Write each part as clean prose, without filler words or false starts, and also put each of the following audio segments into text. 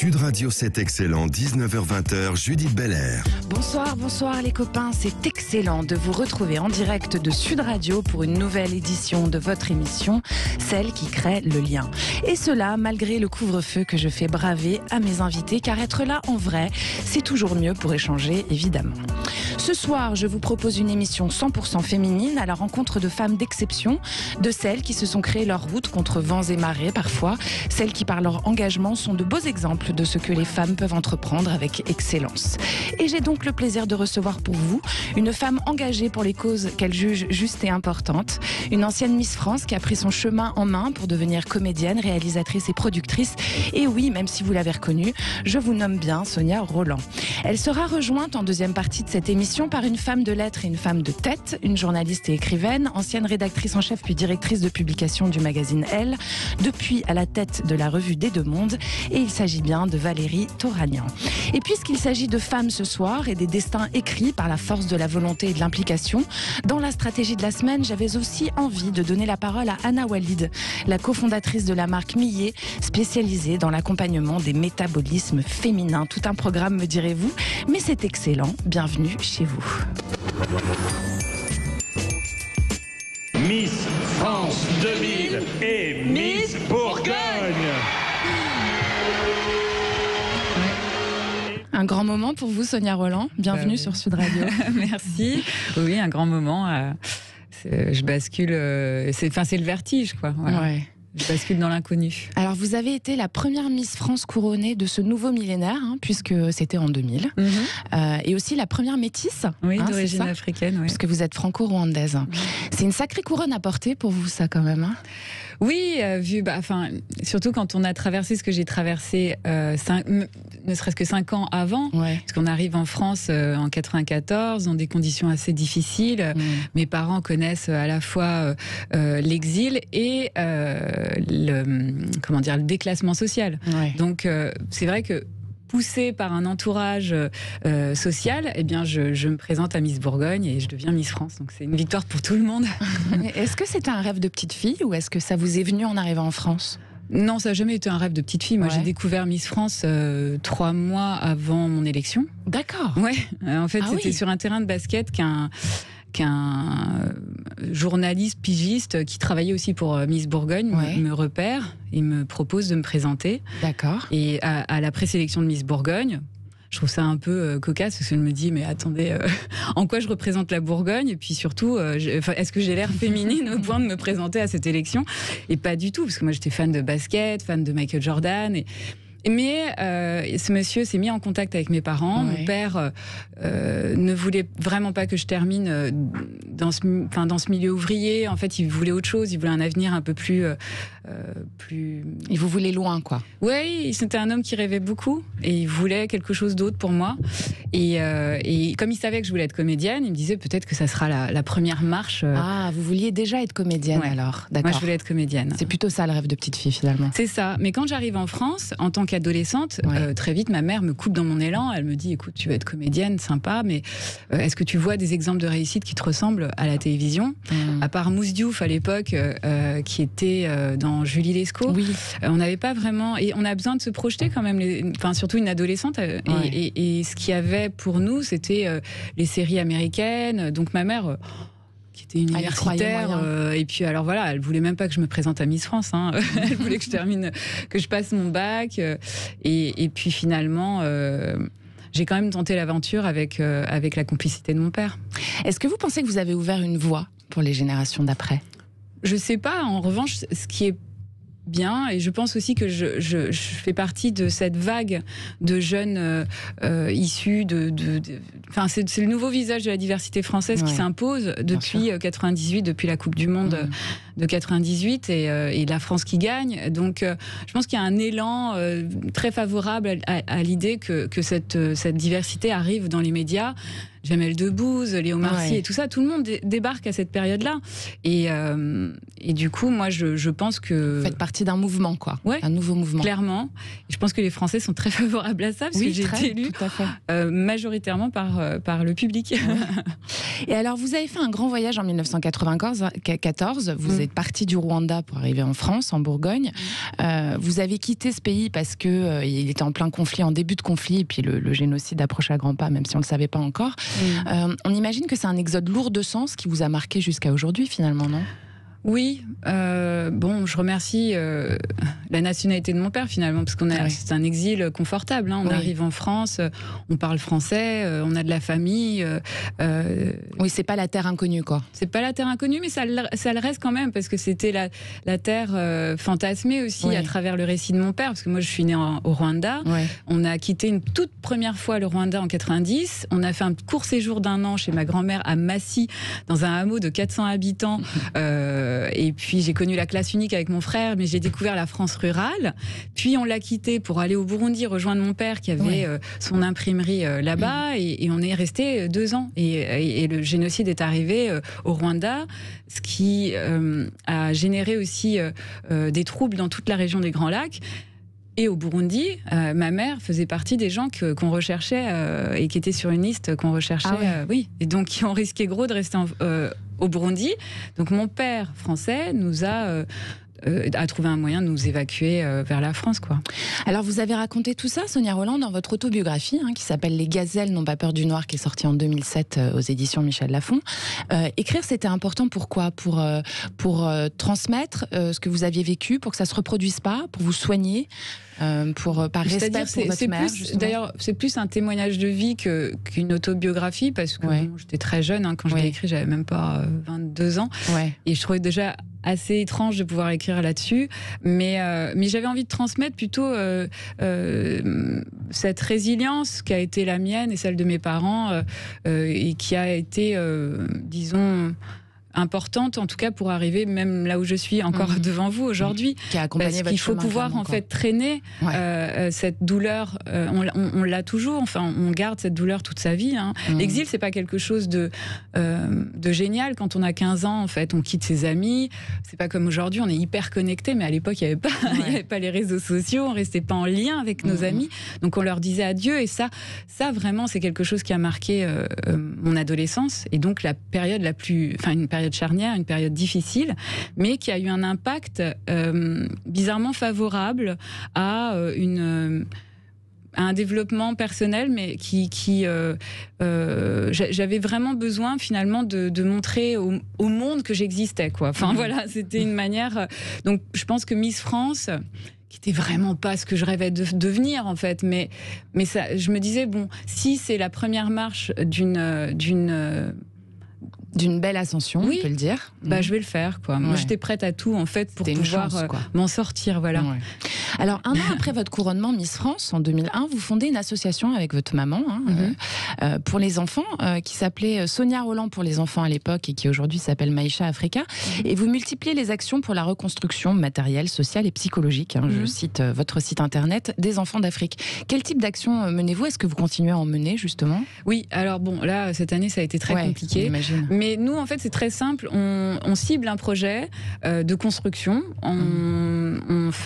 Sud Radio, c'est excellent, 19h-20h, Judith Belair. Bonsoir les copains, c'est excellent de vous retrouver en direct de Sud Radio pour une nouvelle édition de votre émission, celle qui crée le lien. Et cela malgré le couvre-feu que je fais braver à mes invités, car être là en vrai, c'est toujours mieux pour échanger évidemment. Ce soir, je vous propose une émission 100% féminine à la rencontre de femmes d'exception, de celles qui se sont créées leur route contre vents et marées parfois, celles qui par leur engagement sont de beaux exemples de ce que les femmes peuvent entreprendre avec excellence. Et j'ai donc le plaisir de recevoir pour vous une femme engagée pour les causes qu'elle juge justes et importantes, une ancienne Miss France qui a pris son chemin en main pour devenir comédienne, réalisatrice et productrice. Et oui, même si vous l'avez reconnue, je vous nomme bien Sonia Rolland. Elle sera rejointe en deuxième partie de cette émission par une femme de lettres et une femme de tête, une journaliste et écrivaine, ancienne rédactrice en chef puis directrice de publication du magazine Elle, depuis à la tête de la revue des Deux Mondes, et il s'agit bien de Valérie Toragnan. Et puisqu'il s'agit de femmes ce soir et des destins écrits par la force de la volonté et de l'implication, dans la stratégie de la semaine, j'avais aussi envie de donner la parole à Anna Walid, la cofondatrice de la marque Millet, spécialisée dans l'accompagnement des métabolismes féminins. Tout un programme, me direz-vous, mais c'est excellent. Bienvenue chez vous. Miss France 2000 et Miss Bourgogne. Un grand moment pour vous, Sonia Rolland. Bienvenue sur Sud Radio. Merci. Oui, un grand moment. Je bascule. C'est le vertige, quoi. Voilà. Ouais. Je bascule dans l'inconnu. Alors, vous avez été la première Miss France couronnée de ce nouveau millénaire, puisque c'était en 2000. Et aussi la première métisse. Oui, d'origine africaine. Oui. Puisque vous êtes franco-rwandaise. C'est une sacrée couronne à porter pour vous, ça, quand même. Oui, surtout quand on a traversé ce que j'ai traversé, ne serait-ce que 5 ans avant, parce qu'on arrive en France en 94 dans des conditions assez difficiles. Mes parents connaissent à la fois l'exil et le déclassement social. Donc c'est vrai que poussée par un entourage social, eh bien je me présente à Miss Bourgogne et je deviens Miss France. Donc c'est une victoire pour tout le monde. Est-ce que c'était un rêve de petite fille ou est-ce que ça vous est venu en arrivant en France ? Non, ça n'a jamais été un rêve de petite fille. Moi, j'ai découvert Miss France 3 mois avant mon élection. D'accord. Ouais. En fait, c'était sur un terrain de basket qu'un journaliste pigiste qui travaillait aussi pour Miss Bourgogne me repère et me propose de me présenter. D'accord. Et à la présélection de Miss Bourgogne, je trouve ça un peu cocasse parce que je me dis mais attendez, en quoi je représente la Bourgogne et puis surtout est-ce que j'ai l'air féminine au point de me présenter à cette élection? Et pas du tout, parce que moi j'étais fan de basket, fan de Michael Jordan mais ce monsieur s'est mis en contact avec mes parents. Mon père ne voulait vraiment pas que je termine dans ce milieu ouvrier. En fait, il voulait autre chose. Il voulait un avenir un peu plus... Il vous voulait loin, quoi. Oui, c'était un homme qui rêvait beaucoup et il voulait quelque chose d'autre pour moi. Et comme il savait que je voulais être comédienne, il me disait peut-être que ça sera la première marche. Ah, vous vouliez déjà être comédienne alors? D'accord. Moi, je voulais être comédienne. C'est plutôt ça le rêve de petite fille, finalement. C'est ça. Mais quand j'arrive en France, en tant qu'adolescente, très vite, ma mère me coupe dans mon élan. Elle me dit, écoute, tu vas être comédienne, sympa, mais est-ce que tu vois des exemples de réussite qui te ressemblent à la télévision? À part Mousse Diouf à l'époque, qui était dans Julie Lescaut, on n'avait pas vraiment... Et on a besoin de se projeter quand même, surtout une adolescente. Et ce qu'il y avait pour nous, c'était les séries américaines. Donc ma mère... qui était universitaire, et puis alors voilà, elle voulait même pas que je me présente à Miss France, elle voulait que je termine, que je passe mon bac, et puis finalement j'ai quand même tenté l'aventure avec la complicité de mon père. Est-ce que vous pensez que vous avez ouvert une voie pour les générations d'après? Je sais pas, en revanche, ce qui est bien, et je pense aussi que je fais partie de cette vague de jeunes issus c'est le nouveau visage de la diversité française qui s'impose depuis 98, depuis la Coupe du Monde de 98 et la France qui gagne. Donc je pense qu'il y a un élan très favorable à l'idée que cette diversité arrive dans les médias. Jamel Debbouze, Léo Marcy et tout ça, tout le monde débarque à cette période-là. Et du coup, moi, je pense que... Vous faites partie d'un mouvement, quoi. Un nouveau mouvement. Clairement. Et je pense que les Français sont très favorables à ça, parce que j'ai été élue majoritairement par le public. Et alors, vous avez fait un grand voyage en 1994. Vous êtes parti du Rwanda pour arriver en France, en Bourgogne. Vous avez quitté ce pays parce que il était en plein conflit, en début de conflit, et puis le génocide approche à grands pas, même si on le savait pas encore. On imagine que c'est un exode lourd de sens qui vous a marqué jusqu'à aujourd'hui, finalement, non ? Oui, je remercie la nationalité de mon père finalement, parce c'est un exil confortable. On arrive en France, on parle français, on a de la famille. Oui, c'est pas la terre inconnue, quoi. C'est pas la terre inconnue, mais ça le reste quand même, parce que c'était la terre fantasmée aussi à travers le récit de mon père, parce que moi je suis née au Rwanda. On a quitté une toute première fois le Rwanda en 90. On a fait un court séjour d'1 an chez ma grand-mère à Massy, dans un hameau de 400 habitants. Et puis j'ai connu la classe unique avec mon frère, mais j'ai découvert la France rurale. Puis on l'a quitté pour aller au Burundi rejoindre mon père qui avait son imprimerie là-bas, et on est resté 2 ans. Et le génocide est arrivé au Rwanda, ce qui a généré aussi des troubles dans toute la région des Grands Lacs. Et au Burundi, ma mère faisait partie des gens qu'on recherchait et qui étaient sur une liste qu'on recherchait. Et donc qui ont risqué gros de rester au Burundi. Donc mon père français nous a trouvé un moyen de nous évacuer vers la France, quoi. Alors vous avez raconté tout ça, Sonia Rolland, dans votre autobiographie qui s'appelle Les Gazelles n'ont pas peur du noir, qui est sortie en 2007 aux éditions Michel Lafon. Écrire, c'était important, pourquoi ? Pour transmettre ce que vous aviez vécu, pour que ça se reproduise pas, pour vous soigner, par respect pour votre mère. D'ailleurs, c'est plus un témoignage de vie qu'une autobiographie, parce que j'étais très jeune quand je l'ai écrit, j'avais même pas 22 ans, et je trouvais déjà assez étrange de pouvoir écrire là-dessus, mais j'avais envie de transmettre plutôt cette résilience qui a été la mienne et celle de mes parents, et qui a été, disons, importante, en tout cas pour arriver même là où je suis encore devant vous aujourd'hui. Qui a accompagné votre chemin. Il faut pouvoir en fait traîner cette douleur. On l'a toujours. Enfin, on garde cette douleur toute sa vie. L'exil, c'est pas quelque chose de génial. Quand on a 15 ans, en fait, on quitte ses amis. C'est pas comme aujourd'hui. On est hyper connecté, mais à l'époque, il y avait pas les réseaux sociaux. On restait pas en lien avec nos amis. Donc on leur disait adieu. Et ça vraiment, c'est quelque chose qui a marqué mon adolescence. Et donc la période une période charnière, une période difficile, mais qui a eu un impact bizarrement favorable à un développement personnel, mais j'avais vraiment besoin finalement de montrer au monde que j'existais, quoi. Enfin voilà, c'était une manière. Donc je pense que Miss France, qui était vraiment pas ce que je rêvais de devenir en fait, mais ça, je me disais si c'est la première marche d'une belle ascension, on peut le dire. Je vais le faire, quoi. Moi, j'étais prête à tout, en fait, pour pouvoir m'en sortir, voilà. Alors, 1 an après votre couronnement Miss France, en 2001, vous fondez une association avec votre maman pour les enfants, qui s'appelait Sonia Rolland pour les enfants à l'époque, et qui aujourd'hui s'appelle Maïcha Africa. Et vous multipliez les actions pour la reconstruction matérielle, sociale et psychologique. Je cite votre site internet, des enfants d'Afrique. Quel type d'action menez-vous ? Est-ce que vous continuez à en mener, justement ? Oui, alors là, cette année, ça a été très compliqué. Mais nous, en fait, c'est très simple. On cible un projet de construction.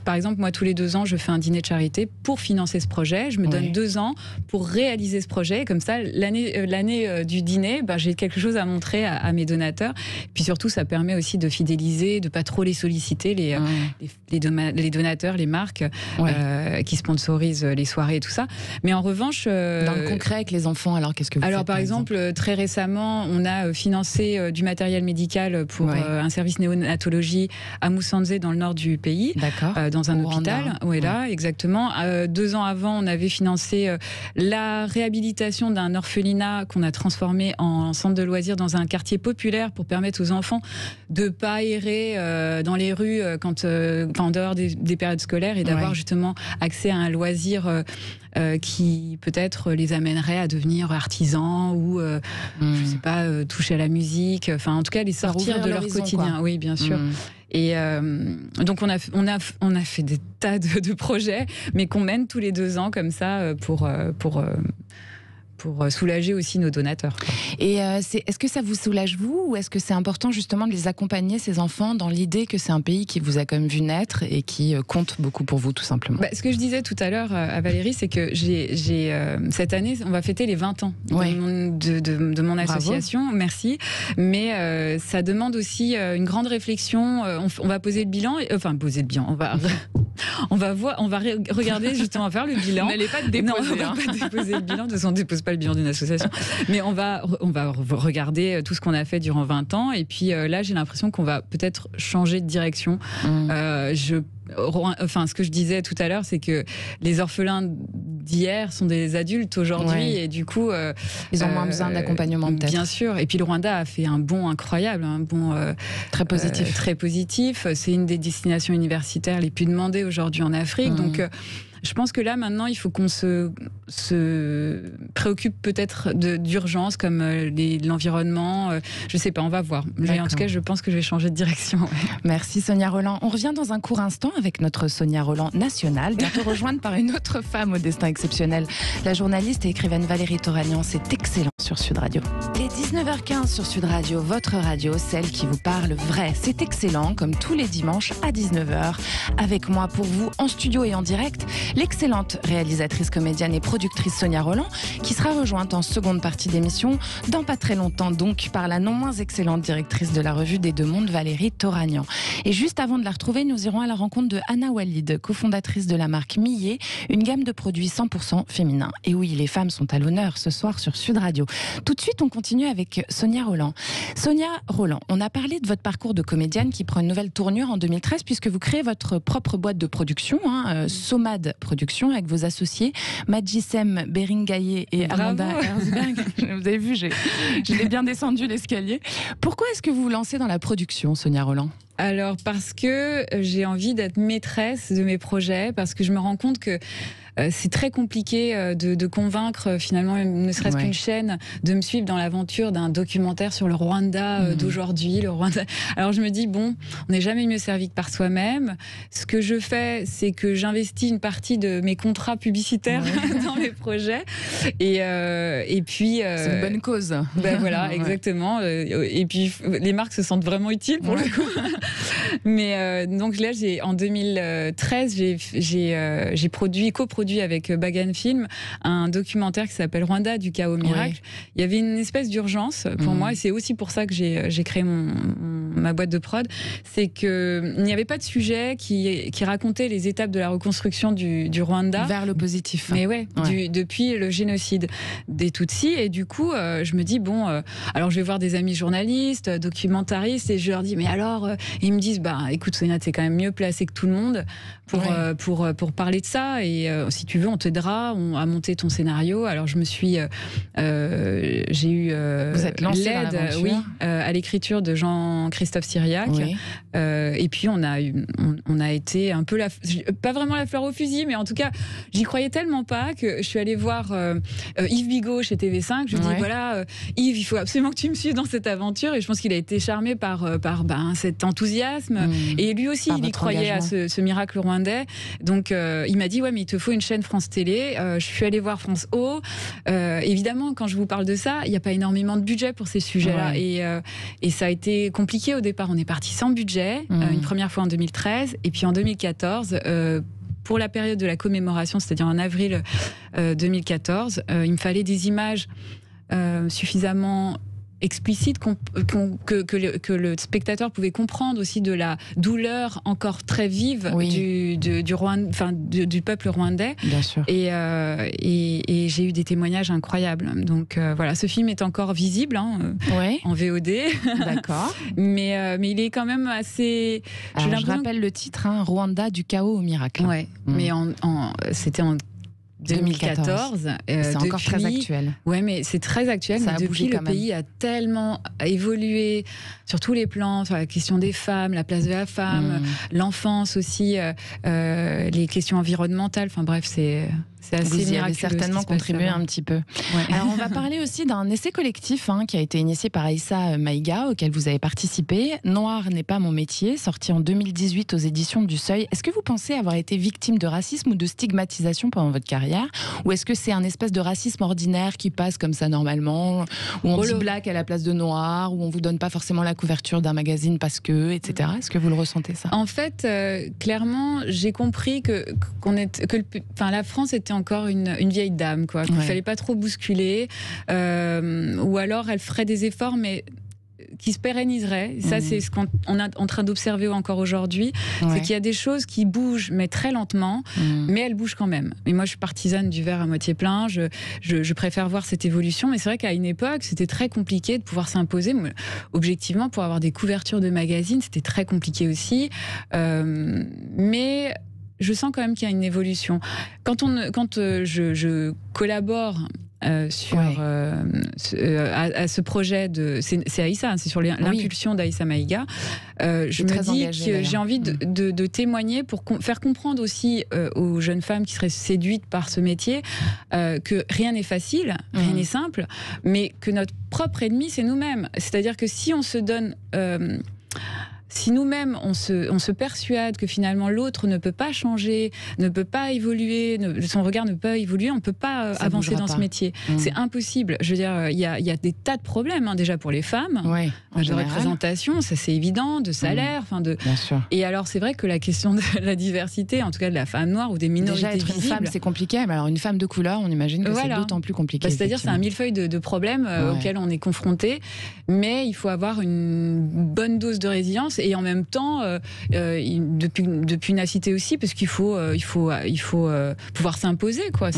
Par exemple, moi, tous les 2 ans, je fais un dîner de charité pour financer ce projet. Je me donne 2 ans pour réaliser ce projet. Comme ça, l'année du dîner, j'ai quelque chose à montrer à mes donateurs. Puis surtout, ça permet aussi de fidéliser, de pas trop les solliciter, les donateurs, les marques qui sponsorisent les soirées et tout ça. Mais en revanche... Dans le concret, avec les enfants, alors qu'est-ce que vous faites, par exemple, très récemment, on a financé du matériel médical pour un service néonatologie à Musanze, dans le nord du pays, dans un hôpital. Exactement. 2 ans avant, on avait financé la réhabilitation d'un orphelinat qu'on a transformé en centre de loisirs dans un quartier populaire pour permettre aux enfants de pas errer dans les rues en dehors des périodes scolaires, et d'avoir justement accès à un loisir qui peut-être les amènerait à devenir artisans ou je sais pas, toucher à la musique, enfin en tout cas les sortir de leur quotidien, quoi. Oui, bien sûr. Et donc on a fait des tas de projets, mais qu'on mène tous les 2 ans comme ça pour soulager aussi nos donateurs. Et est-ce que ça vous soulage vous, ou est-ce que c'est important justement de les accompagner, ces enfants, dans l'idée que c'est un pays qui vous a quand même vu naître et qui compte beaucoup pour vous, tout simplement? Ce que je disais tout à l'heure à Valérie, c'est que cette année, on va fêter les 20 ans de mon association. Bravo. Merci. Mais ça demande aussi une grande réflexion. On va poser le bilan, poser le bilan. On va regarder justement, à faire le bilan. On n'allait pas te déposer. Non, on va pas déposer le bilan. De toute façon, on ne dépose pas le bilan d'une association. Mais on va regarder tout ce qu'on a fait durant 20 ans. Et puis là, j'ai l'impression qu'on va peut-être changer de direction. Ce que je disais tout à l'heure, c'est que les orphelins d'hier sont des adultes aujourd'hui, et du coup ils ont moins besoin d'accompagnement, peut-être. Bien sûr. Et puis le Rwanda a fait un bond incroyable, un bond très positif. C'est une des destinations universitaires les plus demandées aujourd'hui en Afrique. Donc je pense que là, maintenant, il faut qu'on se préoccupe peut-être d'urgence, comme l'environnement. Je ne sais pas, on va voir. En tout cas, je pense que je vais changer de direction. Ouais. Merci Sonia Rolland. On revient dans un court instant avec notre Sonia Rolland nationale, bientôt rejointe par une autre femme au destin exceptionnel, la journaliste et écrivaine Valérie Toragnan. C'est excellent sur Sud Radio. Il est 19h15 sur Sud Radio, votre radio, celle qui vous parle vrai. C'est excellent, comme tous les dimanches à 19h. Avec moi pour vous, en studio et en direct, l'excellente réalisatrice, comédienne et productrice Sonia Rolland, qui sera rejointe en seconde partie d'émission, dans pas très longtemps donc, par la non moins excellente directrice de la revue des Deux Mondes, Valérie Toragnan. Et juste avant de la retrouver, nous irons à la rencontre de Anna Walid, cofondatrice de la marque Millet, une gamme de produits 100% féminins. Et oui, les femmes sont à l'honneur ce soir sur Sud Radio. Tout de suite, on continue avec Sonia Rolland. Sonia Rolland, on a parlé de votre parcours de comédienne qui prend une nouvelle tournure en 2013, puisque vous créez votre propre boîte de production, Somad Production, avec vos associés Madjissem Beringaye et Amanda Herzberg. Vous avez vu, j'ai bien descendu l'escalier. Pourquoi est-ce que vous vous lancez dans la production, Sonia Rolland ? Alors, parce que j'ai envie d'être maîtresse de mes projets, parce que je me rends compte que c'est très compliqué de convaincre finalement, ne serait-ce qu'une chaîne, de me suivre dans l'aventure d'un documentaire sur le Rwanda d'aujourd'hui. Le Rwanda. Alors je me dis, bon, on n'est jamais mieux servi que par soi-même. Ce que je fais, c'est que j'investis une partie de mes contrats publicitaires dans mes projets. Et puis... c'est une bonne cause. Voilà, exactement. Et puis les marques se sentent vraiment utiles pour le coup. Mais donc là, en 2013, j'ai coproduit avec Bagan Film un documentaire qui s'appelle Rwanda du chaos au miracle. Il y avait une espèce d'urgence pour moi, et c'est aussi pour ça que j'ai créé ma boîte de prod. C'est qu'il n'y avait pas de sujet qui racontait les étapes de la reconstruction du Rwanda. Vers le positif. Mais depuis le génocide des Tutsis. Et du coup, je me dis, alors je vais voir des amis journalistes, documentaristes, et je leur dis, mais alors, ils me disent, écoute Sonia, t'es quand même mieux placée que tout le monde pour parler de ça, et si tu veux, on t'aidera à monter ton scénario. Alors je me suis, j'ai eu l'aide, à l'écriture de Jean-Christophe Syriac, et puis on a été un peu pas vraiment la fleur au fusil, mais en tout cas, j'y croyais tellement pas que je suis allée voir Yves Bigot chez TV5. Je lui ai dit, voilà, Yves, il faut absolument que tu me suives dans cette aventure, et je pense qu'il a été charmé par cet enthousiasme, et lui aussi, il y croyait à ce miracle rwandais. Donc il m'a dit, mais il te faut une chaîne France Télé. Je suis allée voir France O. Évidemment, quand je vous parle de ça, il n'y a pas énormément de budget pour ces sujets-là, et ça a été compliqué au départ. On est parti sans budget, une première fois en 2013, et puis en 2014, pour la période de la commémoration, c'est-à-dire en avril 2014, il me fallait des images suffisamment explicite que le spectateur pouvait comprendre aussi de la douleur encore très vive du peuple rwandais. Bien sûr. Et j'ai eu des témoignages incroyables. Donc voilà, ce film est encore visible en VOD. D'accord. mais il est quand même assez... Alors, je rappelle le titre, Rwanda du chaos au miracle. Ouais. Mais c'était en 2014. C'est encore très actuel. Ouais, mais c'est très actuel. Ça mais depuis, le pays a tellement évolué sur tous les plans, sur la question des femmes, la place de la femme, l'enfance aussi, les questions environnementales. Enfin bref, c'est assez miraculeux. Vous y avez certainement contribué un petit peu. Alors on va parler aussi d'un essai collectif qui a été initié par Aïssa Maïga, auquel vous avez participé. Noir n'est pas mon métier, sorti en 2018 aux éditions du Seuil. Est-ce que vous pensez avoir été victime de racisme ou de stigmatisation pendant votre carrière ? derrière, ou est-ce que c'est un espèce de racisme ordinaire qui passe comme ça normalement, où on dit black à la place de noir, où on vous donne pas forcément la couverture d'un magazine parce que, etc. Est-ce que vous le ressentez ça? En fait, clairement, j'ai compris que la France était encore une vieille dame, quoi. Qu'il fallait pas trop bousculer, ou alors elle ferait des efforts, mais qui se pérenniserait. Ça, c'est ce qu'on est en train d'observer encore aujourd'hui. C'est qu'il y a des choses qui bougent, mais très lentement, mais elles bougent quand même. Et moi, je suis partisane du verre à moitié plein. Je préfère voir cette évolution. Mais c'est vrai qu'à une époque, c'était très compliqué de pouvoir s'imposer. Objectivement, pour avoir des couvertures de magazines, c'était très compliqué aussi. Mais je sens quand même qu'il y a une évolution. Quand je collabore à ce projet c'est Aïssa, c'est sur l'impulsion d'Aïssa Maïga. Je me dis que j'ai envie de témoigner pour faire comprendre aussi aux jeunes femmes qui seraient séduites par ce métier que rien n'est facile, rien n'est simple, mais que notre propre ennemi, c'est nous-mêmes. C'est-à-dire que si on se donne... si nous-mêmes, on se persuade que finalement l'autre ne peut pas changer, ne peut pas évoluer, son regard ne peut pas évoluer, on ne peut pas avancer dans ce métier. C'est impossible. Je veux dire, il y a des tas de problèmes, déjà pour les femmes, de représentation, ça c'est évident, de salaire. Bien sûr. Et alors, c'est vrai que la question de la diversité, en tout cas de la femme noire ou des minorités déjà, être visibles, une femme, c'est compliqué, mais alors une femme de couleur, on imagine que c'est d'autant plus compliqué. C'est-à-dire, c'est un millefeuille de problèmes auxquels on est confronté, mais il faut avoir une bonne dose de résilience et en même temps de pugnacité aussi, parce qu'il faut pouvoir s'imposer, quoi.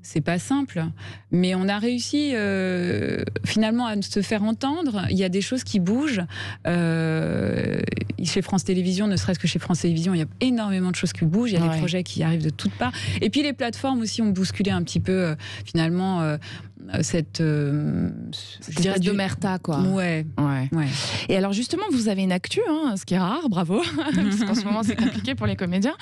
C'est pas simple, mais on a réussi finalement à se faire entendre. Il y a des choses qui bougent. Chez France Télévisions, ne serait-ce que chez France Télévisions, il y a énormément de choses qui bougent. Il y a des projets qui arrivent de toutes parts. Et puis les plateformes aussi ont bousculé un petit peu finalement cette espèce d'omerta, quoi. Ouais. Et alors justement, vous avez une actu, ce qui est rare, bravo, parce qu'en ce moment c'est compliqué pour les comédiens.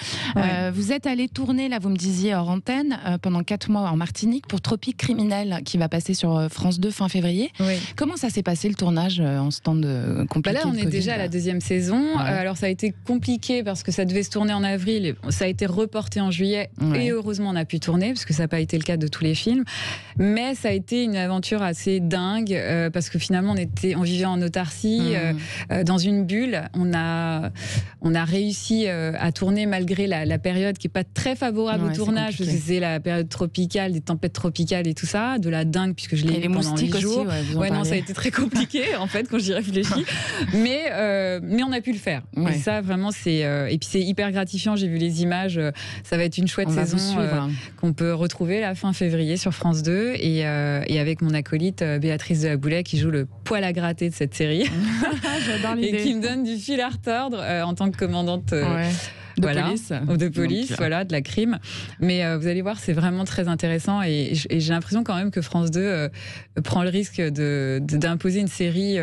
Vous êtes allé tourner, là vous me disiez hors antenne, pendant 4 mois en Martinique pour Tropique Criminel, qui va passer sur France 2 fin février. Comment ça s'est passé le tournage en ce temps de compliqué? Là on est déjà à la 2e saison. Alors ça a été compliqué parce que ça devait se tourner en avril, ça a été reporté en juillet et heureusement on a pu tourner parce que ça n'a pas été le cas de tous les films, mais ça a été une aventure assez dingue parce que finalement on vivait en autarcie, dans une bulle. On a réussi à tourner malgré la période qui n'est pas très favorable au tournage, parce que c'est la période tropicale, des tempêtes tropicales et tout ça, de la dingue puisque je l'ai vu pendant 8 jours. Non, ça a été très compliqué en fait quand j'y réfléchis, mais on a pu le faire. Et ça vraiment et puis c'est hyper gratifiant. J'ai vu les images, ça va être une chouette saison qu'on peut retrouver la fin février sur France 2 et avec mon acolyte Béatrice de la Boulet qui joue le poil à gratter de cette série. J'adore l'idée. Et qui me donne du fil à retordre en tant que commandante police. De police, de la crime. Mais vous allez voir, c'est vraiment très intéressant et j'ai l'impression quand même que France 2 prend le risque d'imposer une série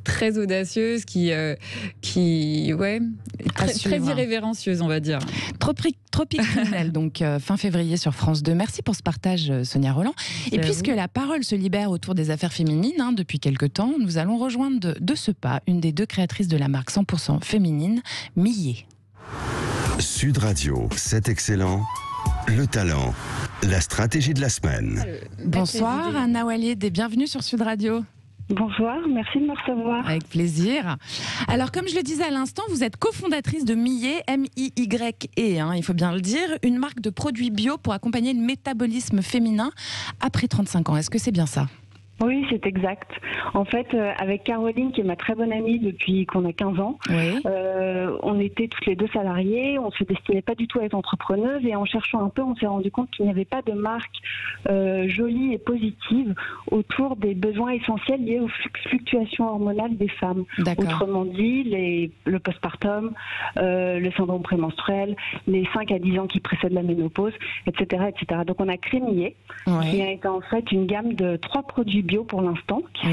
très audacieuse qui est très irrévérencieuse, on va dire. Tropique Criminel, donc fin février sur France 2. Merci pour ce partage, Sonia Rolland. Et puisque la parole se libère autour des affaires féminines depuis quelque temps, nous allons rejoindre de ce pas une des 2 créatrices de la marque 100% féminine, Millet. Sud Radio, c'est excellent. Le talent, la stratégie de la semaine. Bonsoir Anna Walid et bienvenue sur Sud Radio. Bonsoir, merci de me recevoir. Avec plaisir. Alors, comme je le disais à l'instant, vous êtes cofondatrice de Millet, M-I-Y-E, il faut bien le dire, une marque de produits bio pour accompagner le métabolisme féminin après 35 ans. Est-ce que c'est bien ça ? Oui, c'est exact. En fait, avec Caroline, qui est ma très bonne amie depuis qu'on a 15 ans, on était toutes les 2 salariées, on ne se destinait pas du tout à être entrepreneuse et en cherchant un peu, on s'est rendu compte qu'il n'y avait pas de marque jolie et positive autour des besoins essentiels liés aux fluctuations hormonales des femmes. Autrement dit, le postpartum, le syndrome prémenstruel, les 5 à 10 ans qui précèdent la ménopause, etc. etc. Donc on a créé Millet, qui a été en fait une gamme de 3 produits bio pour l'instant, qui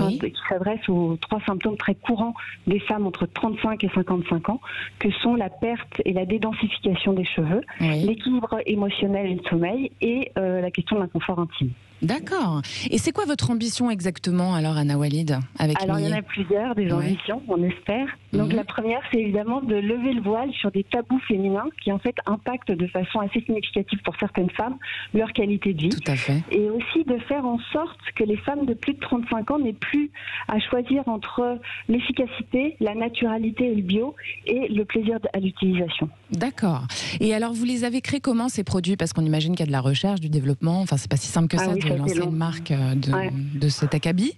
s'adresse aux 3 symptômes très courants des femmes entre 35 et 55 ans, que sont la perte et la dédensification des cheveux, l'équilibre émotionnel et le sommeil, et la question de l'inconfort intime. D'accord. Et c'est quoi votre ambition exactement alors, Anna Walid, avec Alors, il y en Millet? a plusieurs, des ambitions, on espère. Donc, la première, c'est évidemment de lever le voile sur des tabous féminins qui, en fait, impactent de façon assez significative pour certaines femmes leur qualité de vie. Tout à fait. Et aussi de faire en sorte que les femmes de plus de 35 ans n'aient plus à choisir entre l'efficacité, la naturalité et le bio et le plaisir à l'utilisation. D'accord. Et alors, vous les avez créés comment, ces produits? Parce qu'on imagine qu'il y a de la recherche, du développement. Enfin, c'est pas si simple que ça de lancer une marque de cet acabit.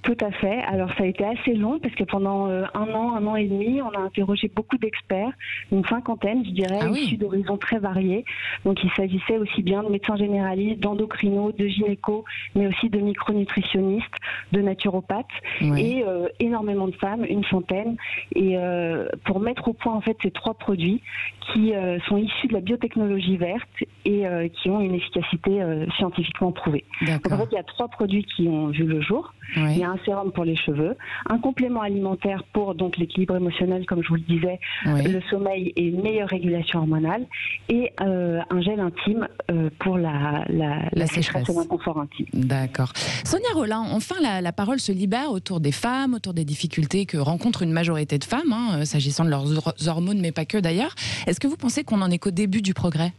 Tout à fait. Alors ça a été assez long parce que pendant un an et demi, on a interrogé beaucoup d'experts, une cinquantaine, je dirais, issus d'horizons très variés. Donc il s'agissait aussi bien de médecins généralistes, d'endocrinos, de gynécos, mais aussi de micronutritionnistes, de naturopathes et énormément de femmes, une centaine. Et pour mettre au point en fait ces 3 produits qui sont issus de la biotechnologie verte et qui ont une efficacité scientifiquement prouvée. Donc en fait, il y a 3 produits qui ont vu le jour. Il y a un sérum pour les cheveux, un complément alimentaire pour donc l'équilibre émotionnel, comme je vous le disais, le sommeil et une meilleure régulation hormonale, et un gel intime pour la sécheresse et l'inconfort intime. D'accord. Sonia Rolin, enfin la parole se libère autour des femmes, autour des difficultés que rencontrent une majorité de femmes, s'agissant de leurs hormones, mais pas que d'ailleurs. Est-ce que vous pensez qu'on en est qu'au début du progrès?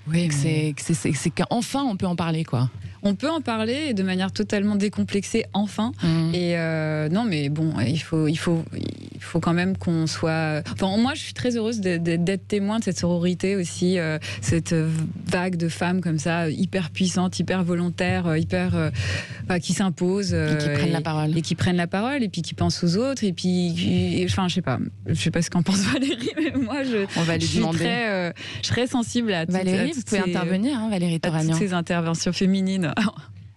Oui, c'est qu'enfin on peut en parler, quoi. On peut en parler de manière totalement décomplexée, enfin. Et non, mais bon, il faut quand même qu'on soit... Enfin, moi, je suis très heureuse d'être témoin de cette sororité aussi, cette vague de femmes comme ça, hyper puissantes, hyper volontaires, qui s'imposent. Et qui prennent la parole. Et qui prennent la parole, et puis qui pensent aux autres, et puis... Enfin, je sais pas ce qu'en pense Valérie, mais moi, on va lui demander. Je serais sensible à Valérie, vous pouvez intervenir, Valérie Toragnan. À toutes ces interventions féminines.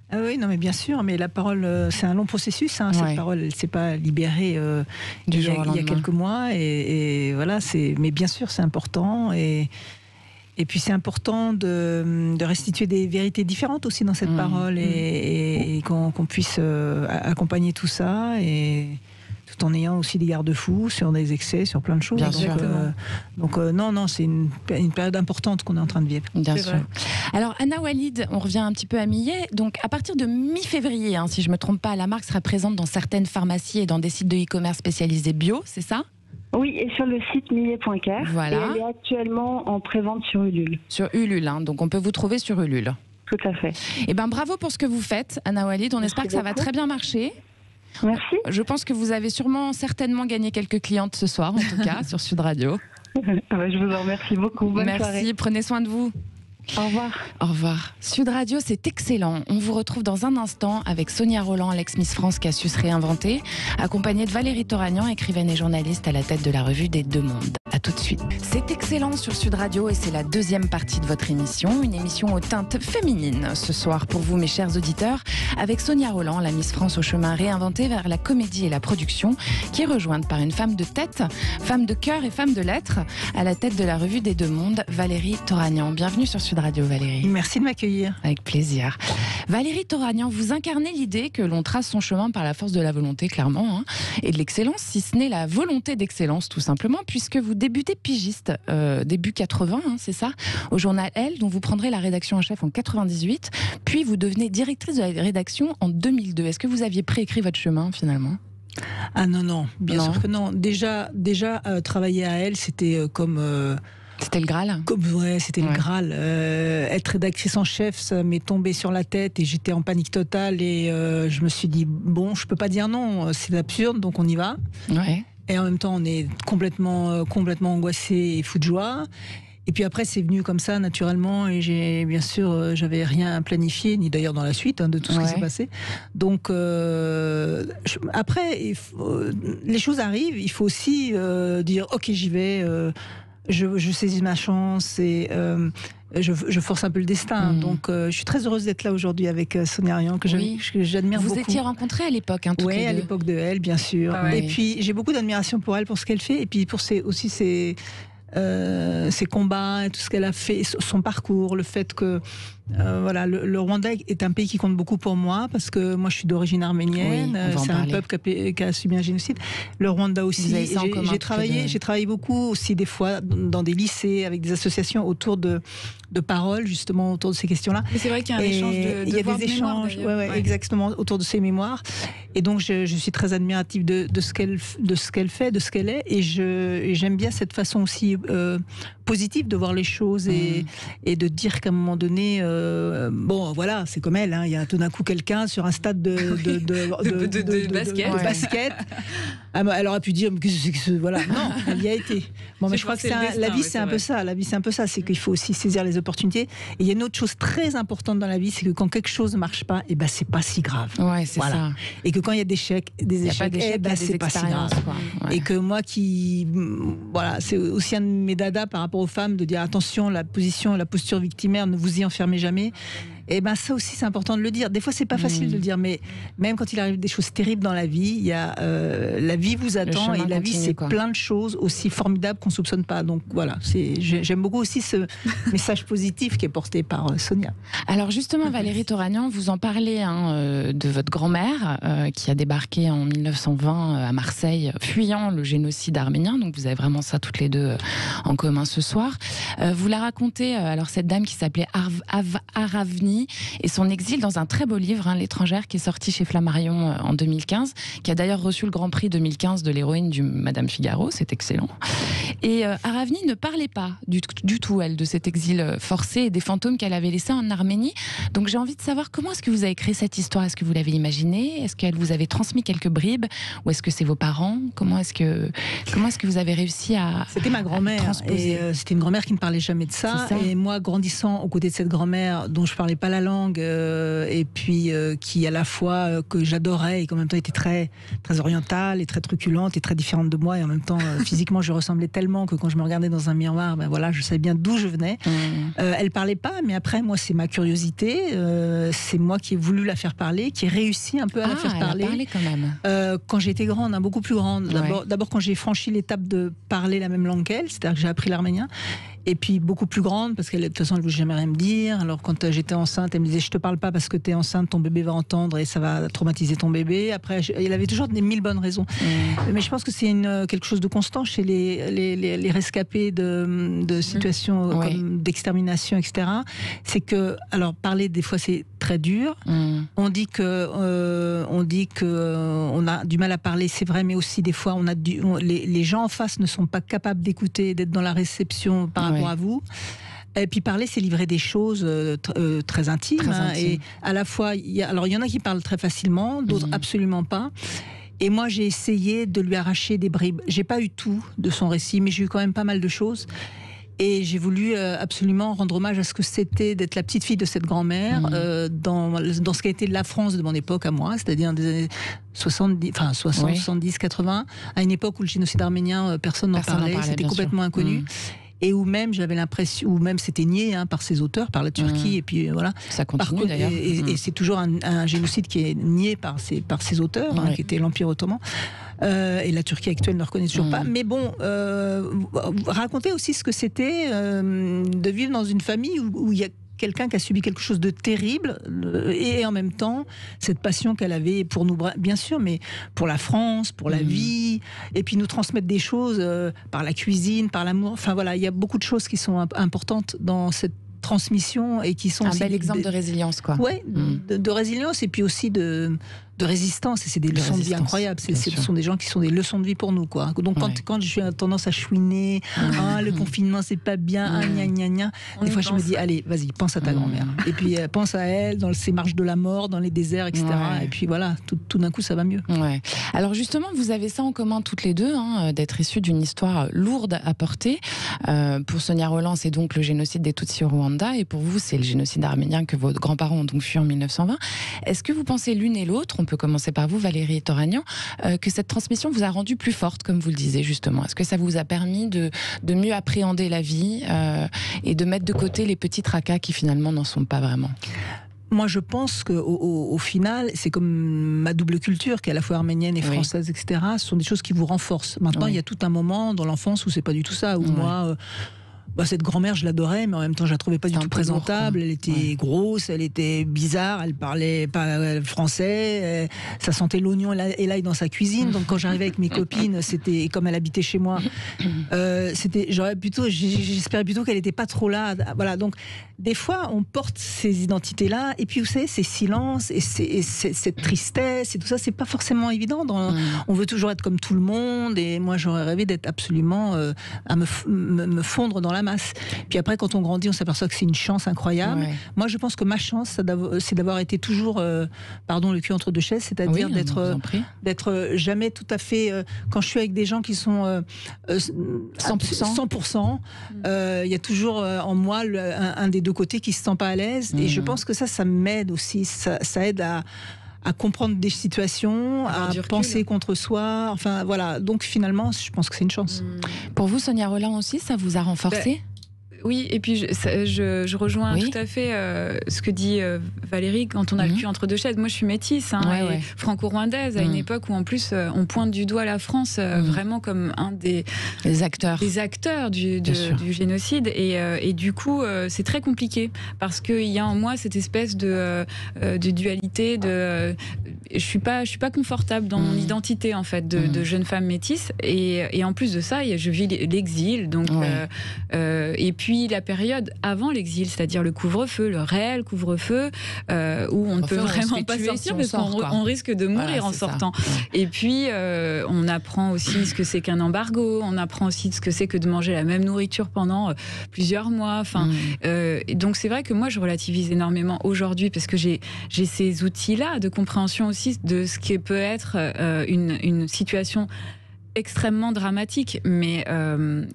Ah oui, non mais bien sûr, mais la parole, c'est un long processus. Cette parole, elle ne s'est pas libérée il y a quelques mois, et voilà. Mais bien sûr, c'est important, et puis c'est important de restituer des vérités différentes aussi dans cette parole, et qu'on puisse accompagner tout ça, et tout en ayant aussi des garde-fous sur des excès, sur plein de choses. Bien sûr. Donc non, c'est une période importante qu'on est en train de vivre. Bien sûr. Alors Anna Walid, on revient un petit peu à Millet. Donc à partir de mi-février, si je ne me trompe pas, la marque sera présente dans certaines pharmacies et dans des sites de e-commerce spécialisés bio, c'est ça ? Oui, et sur le site millet.care. Voilà. Et elle est actuellement en prévente sur Ulule. Sur Ulule, donc on peut vous trouver sur Ulule. Tout à fait. Eh bien bravo pour ce que vous faites, Anna Walid. On espère que ça va très bien marcher. Merci. Je pense que vous avez certainement gagné quelques clientes ce soir, en tout cas, sur Sud Radio. Je vous en remercie beaucoup. Bonne soirée. Merci, prenez soin de vous. Au revoir. Au revoir. Sud Radio, c'est excellent. On vous retrouve dans un instant avec Sonia Rolin, l'ex-Miss France qui a su se réinventer, accompagnée de Valérie Toragnan, écrivaine et journaliste à la tête de la revue des Deux Mondes. À tout de suite. C'est excellent sur Sud Radio et c'est la deuxième partie de votre émission, une émission aux teintes féminines. Ce soir, pour vous, mes chers auditeurs, avec Sonia Rolin, la Miss France au chemin réinventé vers la comédie et la production, qui est rejointe par une femme de tête, femme de cœur et femme de lettres, à la tête de la revue des Deux Mondes, Valérie Toragnan. Bienvenue sur Sud Radio, Valérie. Merci de m'accueillir. Avec plaisir. Valérie Toragnan, vous incarnez l'idée que l'on trace son chemin par la force de la volonté, clairement, et de l'excellence, si ce n'est la volonté d'excellence, tout simplement, puisque vous débutez pigiste, début 80, c'est ça, au journal Elle, dont vous prendrez la rédaction en chef en 98, puis vous devenez directrice de la rédaction en 2002. Est-ce que vous aviez préécrit votre chemin, finalement ? Ah non, bien sûr que non. Déjà travailler à Elle, c'était comme... C'était le Graal ? C'était le Graal. Être rédactrice en chef, ça m'est tombé sur la tête et j'étais en panique totale, et je me suis dit, bon, je peux pas dire non, c'est absurde, donc on y va. Ouais. Et en même temps, on est complètement angoissé et fou de joie. Et puis après, c'est venu comme ça, naturellement, et j'avais rien planifié, ni d'ailleurs dans la suite, de tout ce qui s'est passé. Donc, après, les choses arrivent, il faut aussi dire, ok, j'y vais, je saisis ma chance, et je force un peu le destin. Donc, je suis très heureuse d'être là aujourd'hui avec Sonia Rolin, que j'admire beaucoup. Vous étiez rencontrés à l'époque, Oui, à l'époque de Elle, bien sûr. Et puis, j'ai beaucoup d'admiration pour elle, pour ce qu'elle fait, et puis pour ses combats, et tout ce qu'elle a fait, son parcours, le fait que voilà, le Rwanda est un pays qui compte beaucoup pour moi parce que moi je suis d'origine arménienne. C'est un peuple qui a subi un génocide. Le Rwanda aussi. J'ai travaillé beaucoup aussi des fois dans des lycées avec des associations autour de paroles justement autour de ces questions-là. Mais c'est vrai qu'il y a un échange il y a des échanges, exactement autour de ces mémoires. Et donc je suis très admirative de ce qu'elle fait, de ce qu'elle est, et j'aime bien cette façon aussi positive de voir les choses et de dire qu'à un moment donné, bon voilà, c'est comme elle, hein, il y a tout d'un coup quelqu'un sur un stade de basket. Elle aurait pu dire voilà, non, elle y a été. Bon, mais je crois que la vie c'est un peu ça. La vie c'est un peu ça, c'est qu'il faut aussi saisir les opportunités. Et il y a une autre chose très importante dans la vie, c'est que quand quelque chose ne marche pas, et ben c'est pas si grave. Ouais, c'est ça. Et que quand il y a des échecs, c'est pas si grave. Ouais. Et que moi voilà, c'est aussi un de mes dadas par rapport aux femmes de dire attention, la posture victimaire, ne vous y enfermez jamais. Et ben ça aussi c'est important de le dire. Des fois c'est pas facile de le dire, mais même quand il arrive des choses terribles dans la vie, il y a la vie vous attend et la vie c'est plein de choses aussi formidables qu'on soupçonne pas. Donc voilà, j'aime beaucoup aussi ce message positif qui est porté par Sonia. Alors justement Valérie Toragnan, vous en parlez de votre grand-mère qui a débarqué en 1920 à Marseille, fuyant le génocide arménien. Donc vous avez vraiment ça toutes les deux en commun ce soir. Vous la racontez, alors cette dame qui s'appelait Aravni et son exil dans un très beau livre, L'étrangère, qui est sorti chez Flammarion en 2015, qui a d'ailleurs reçu le Grand Prix 2015 de l'héroïne du Madame Figaro, c'est excellent. Et Aravni ne parlait pas du tout, elle, de cet exil forcé et des fantômes qu'elle avait laissés en Arménie. Donc j'ai envie de savoir comment est-ce que vous avez créé cette histoire. Est-ce que vous l'avez imaginée? Est-ce qu'elle vous avait transmis quelques bribes? Ou est-ce que c'est vos parents? Comment est-ce que vous avez réussi à... C'était ma grand-mère, et c'était une grand-mère qui ne parlait jamais de ça. Et moi, grandissant aux côtés de cette grand-mère dont je parlais pas la langue, et puis qui à la fois que j'adorais et qu'en même temps était très, très orientale et très truculente et très différente de moi, et en même temps physiquement je ressemblais tellement que quand je me regardais dans un miroir, ben voilà, je savais bien d'où je venais. Elle parlait pas, mais après moi c'est ma curiosité, c'est moi qui ai voulu la faire parler, qui ai réussi un peu à la faire parler. Elle a parlé quand même. Quand j'étais grande, beaucoup plus grande. D'abord quand j'ai franchi l'étape de parler la même langue qu'elle, c'est-à-dire que j'ai appris l'arménien. Et puis beaucoup plus grande, parce qu'elle, de toute façon, elle ne voulait jamais rien me dire. Alors quand j'étais enceinte, elle me disait, je te parle pas parce que tu es enceinte, ton bébé va entendre et ça va traumatiser ton bébé. Après, elle avait toujours des mille bonnes raisons. Mais je pense que c'est quelque chose de constant chez les rescapés de situations comme d'extermination, etc. C'est que, alors parler des fois c'est très dur. On dit que on a du mal à parler, c'est vrai, mais aussi des fois les gens en face ne sont pas capables d'écouter, d'être dans la réception par rapport à vous. Et puis parler, c'est livrer des choses très intimes. Et à la fois, il y en a qui parlent très facilement, d'autres absolument pas. Et moi, j'ai essayé de lui arracher des bribes. J'ai pas eu tout de son récit, mais j'ai eu quand même pas mal de choses. Et j'ai voulu absolument rendre hommage à ce que c'était d'être la petite fille de cette grand-mère dans ce qui a été la France de mon époque à moi, c'est-à-dire des années 70, 70, 80, à une époque où le génocide arménien, personne n'en parlait, c'était complètement inconnu. Et où même j'avais l'impression, où même c'était nié par ses auteurs, par la Turquie, et puis voilà. Ça continue d'ailleurs. Et c'est toujours un génocide qui est nié par ses auteurs, qui était l'Empire ottoman. Et la Turquie actuelle ne reconnaît toujours pas. Mais bon, raconter aussi ce que c'était de vivre dans une famille où il y a quelqu'un qui a subi quelque chose de terrible, et en même temps cette passion qu'elle avait pour nous, bien sûr, mais pour la France, pour la vie, et puis nous transmettre des choses par la cuisine, par l'amour. Enfin voilà, il y a beaucoup de choses qui sont importantes dans cette transmission et qui sont un bel exemple de résilience, quoi. Ouais, de résilience, et puis aussi de résistance, et c'est des leçons de vie incroyables. Ce sont des gens qui sont des leçons de vie pour nous, quoi. Donc quand je suis tendance à chouiner, le confinement c'est pas bien, gna gna, des fois je me dis allez, vas-y, pense à ta grand-mère, et puis pense à elle dans ces marches de la mort, dans les déserts, etc. Et puis voilà, tout d'un coup ça va mieux. Alors justement, vous avez ça en commun toutes les deux, d'être issues d'une histoire lourde à porter. Pour Sonia Rolland, c'est donc le génocide des Tutsis au Rwanda, et pour vous c'est le génocide arménien que vos grands-parents ont donc fui en 1920. Est-ce que vous pensez l'une et l'autre, on peut commencer par vous, Valérie Toragnan, que cette transmission vous a rendu plus forte, comme vous le disiez justement? Est-ce que ça vous a permis de mieux appréhender la vie et de mettre de côté les petits tracas qui finalement n'en sont pas vraiment? Moi, je pense qu'au final, c'est comme ma double culture, qui est à la fois arménienne et française, etc. Ce sont des choses qui vous renforcent. Maintenant, il y a tout un moment dans l'enfance où c'est pas du tout ça, où moi... Cette grand-mère, je l'adorais, mais en même temps, je la trouvais pas du tout présentable. Elle était grosse, elle était bizarre, elle parlait pas français, ça sentait l'oignon et l'ail dans sa cuisine. Donc quand j'arrivais avec mes copines, c'était comme elle habitait chez moi. J'espérais plutôt qu'elle était pas trop là. Voilà. Donc des fois, on porte ces identités-là, et puis vous savez, ces silences et cette tristesse et tout ça, c'est pas forcément évident. On veut toujours être comme tout le monde, et moi, j'aurais rêvé d'être absolument à me fondre dans la masse. Puis après, quand on grandit, on s'aperçoit que c'est une chance incroyable. Ouais. Moi, je pense que ma chance, c'est d'avoir été toujours, le cul entre deux chaises, c'est-à-dire d'être jamais tout à fait. Quand je suis avec des gens qui sont 100%, il y a toujours en moi un des deux côtés qui se sent pas à l'aise. Et je pense que ça m'aide aussi. Ça aide à comprendre des situations, à penser contre soi. Enfin, voilà. Donc, finalement, je pense que c'est une chance. Pour vous, Sonia Rolland aussi, ça vous a renforcé ? Oui, et puis je rejoins tout à fait ce que dit Valérie quand on a le cul entre deux chaises. Moi, je suis métisse, franco-rwandaise, à une époque où, en plus, on pointe du doigt la France vraiment comme un des acteurs du génocide. Et du coup, c'est très compliqué, parce qu'il y a en moi cette espèce de dualité. Je suis pas confortable dans mon identité, en fait, de jeune femme métisse. Et en plus de ça, je vis l'exil. Donc, et puis la période avant l'exil, c'est-à-dire le couvre-feu, le réel couvre-feu, où on ne peut vraiment pas sortir parce qu'on risque de mourir en sortant. Et puis, on apprend aussi ce que c'est qu'un embargo, on apprend aussi ce que c'est que de manger la même nourriture pendant plusieurs mois. Enfin, donc c'est vrai que moi, je relativise énormément aujourd'hui, parce que j'ai ces outils-là de compréhension aussi de ce qui peut être une situation extrêmement dramatique, mais